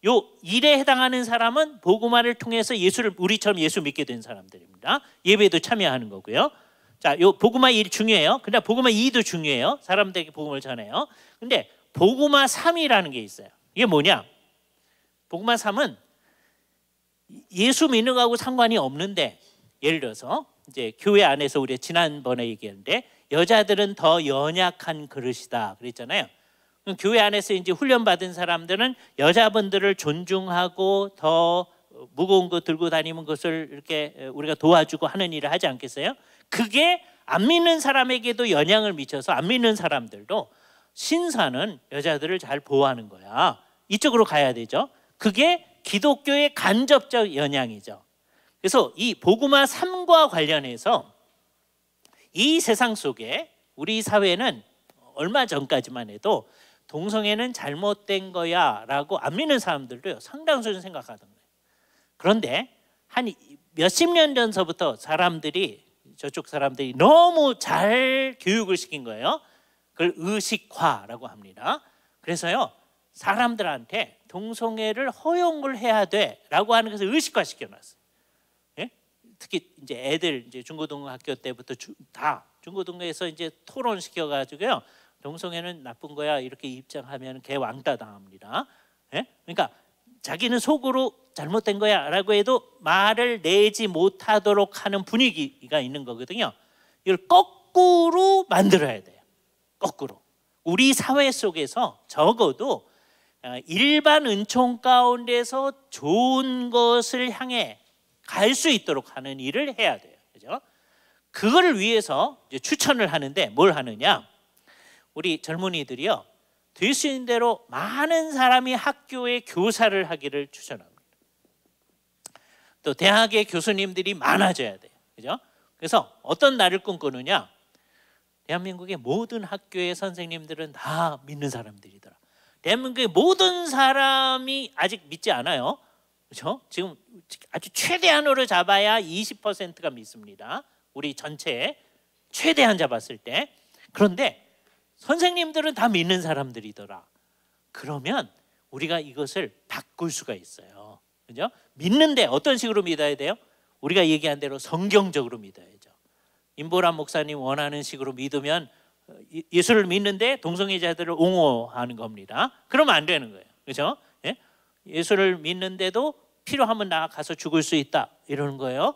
요 일에 해당하는 사람은 복음화를 통해서 예수를 우리처럼 예수 믿게 된 사람들입니다. 예배도 참여하는 거고요. 자, 요 복음화 일 중요해요. 근데 복음화 2도 중요해요. 사람들에게 복음을 전해요. 근데 복음화 3이라는 게 있어요. 이게 뭐냐? 복음화 3은 예수 믿는 거하고 상관이 없는데 예를 들어서 이제 교회 안에서 우리가 지난번에 얘기했는데 여자들은 더 연약한 그릇이다 그랬잖아요. 교회 안에서 이제 훈련받은 사람들은 여자분들을 존중하고 더 무거운 거 들고 다니는 것을 이렇게 우리가 도와주고 하는 일을 하지 않겠어요? 그게 안 믿는 사람에게도 영향을 미쳐서 안 믿는 사람들도 신사는 여자들을 잘 보호하는 거야. 이쪽으로 가야 되죠. 그게 기독교의 간접적 영향이죠. 그래서 이 복음화 3과 관련해서 이 세상 속에 우리 사회는 얼마 전까지만 해도 동성애는 잘못된 거야 라고 안 믿는 사람들도 상당수는 생각하던 거예요. 그런데 한 몇십 년 전서부터 저쪽 사람들이 너무 잘 교육을 시킨 거예요. 그걸 의식화라고 합니다. 그래서요 사람들한테 동성애를 허용을 해야 돼라고 하는 것을 의식화 시켜놨어요. 예? 특히 이제 애들 이제 중고등학교 때부터 다 중고등학교에서 이제 토론 시켜가지고요. 동성애는 나쁜 거야 이렇게 입장하면 개 왕따 당합니다. 예? 그러니까 자기는 속으로 잘못된 거야 라고 해도 말을 내지 못하도록 하는 분위기가 있는 거거든요. 이걸 거꾸로 만들어야 돼요. 거꾸로. 우리 사회 속에서 적어도 일반 은총 가운데서 좋은 것을 향해 갈 수 있도록 하는 일을 해야 돼요. 그죠? 그거를 위해서 이제 추천을 하는데 뭘 하느냐? 우리 젊은이들이요, 될 수 있는 대로 많은 사람이 학교에 교사를 하기를 추천합니다. 또 대학의 교수님들이 많아져야 돼요. 그죠? 그래서 어떤 날을 꿈꾸느냐? 대한민국의 모든 학교의 선생님들은 다 믿는 사람들이더라. 대한민국의 모든 사람이 아직 믿지 않아요. 그렇죠? 지금 아주 최대한으로 잡아야 20%가 믿습니다. 우리 전체 최대한 잡았을 때. 그런데 선생님들은 다 믿는 사람들이더라. 그러면 우리가 이것을 바꿀 수가 있어요. 그죠? 믿는데 어떤 식으로 믿어야 돼요? 우리가 얘기한 대로 성경적으로 믿어야죠. 임보람 목사님 원하는 식으로 믿으면 예수를 믿는데 동성애자들을 옹호하는 겁니다. 그러면 안 되는 거예요. 그렇죠? 예? 예수를 믿는데도 필요하면 나가서 죽을 수 있다 이러는 거예요.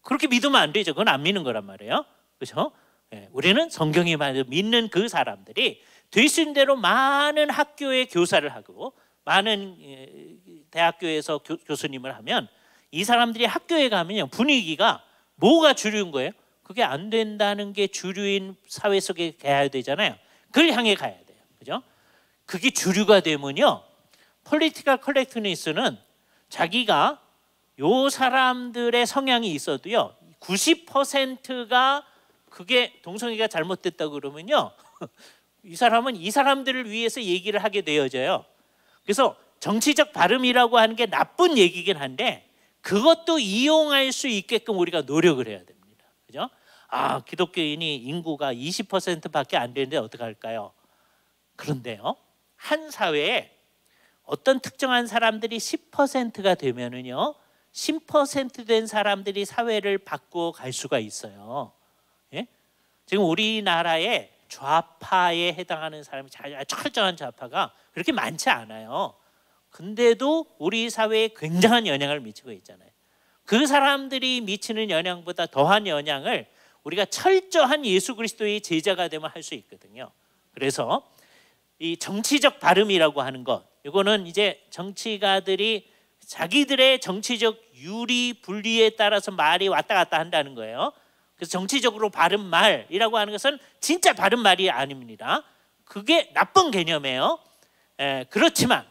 그렇게 믿으면 안 되죠. 그건 안 믿는 거란 말이에요. 그렇죠? 예, 우리는 성경이 믿는 그 사람들이 될 수 있는 대로 많은 학교에 교사를 하고 많은 대학교에서 교수님을 하면 이 사람들이 학교에 가면 분위기가 뭐가 주류인 거예요? 그게 안 된다는 게 주류인 사회 속에 가야 되잖아요. 그걸 향해 가야 돼요. 그죠? 그게 주류가 되면요, 폴리티컬 컬렉트니스는 자기가 요 사람들의 성향이 있어도요 90%가 그게 동성애가 잘못됐다 그러면요 이 사람은 이 사람들을 위해서 얘기를 하게 되어져요. 그래서 정치적 발음이라고 하는 게 나쁜 얘기긴 한데 그것도 이용할 수 있게끔 우리가 노력을 해야 됩니다. 그죠? 아, 기독교인이 인구가 20%밖에 안 되는데 어떡할까요? 그런데요, 한 사회에 어떤 특정한 사람들이 10%가 되면은요 10% 된 사람들이 사회를 바꾸어 갈 수가 있어요. 예? 지금 우리나라에 좌파에 해당하는 사람이 철저한 좌파가 그렇게 많지 않아요. 근데도 우리 사회에 굉장한 영향을 미치고 있잖아요. 그 사람들이 미치는 영향보다 더한 영향을 우리가 철저한 예수 그리스도의 제자가 되면 할 수 있거든요. 그래서 이 정치적 발음이라고 하는 것, 이거는 이제 정치가들이 자기들의 정치적 유리 분리에 따라서 말이 왔다 갔다 한다는 거예요. 그래서 정치적으로 바른 말이라고 하는 것은 진짜 바른 말이 아닙니다. 그게 나쁜 개념이에요. 그렇지만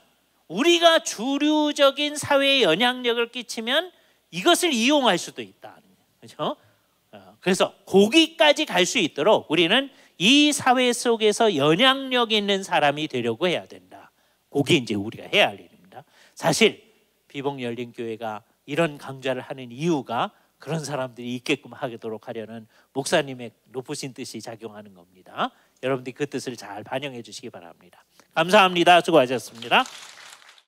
우리가 주류적인 사회에 영향력을 끼치면 이것을 이용할 수도 있다. 그렇죠? 그래서 거기까지 갈 수 있도록 우리는 이 사회 속에서 영향력 있는 사람이 되려고 해야 된다. 그게 이제 우리가 해야 할 일입니다. 사실 비봉열린교회가 이런 강좌를 하는 이유가 그런 사람들이 있게끔 하도록 하려는 목사님의 높으신 뜻이 작용하는 겁니다. 여러분들이 그 뜻을 잘 반영해 주시기 바랍니다. 감사합니다. 수고하셨습니다.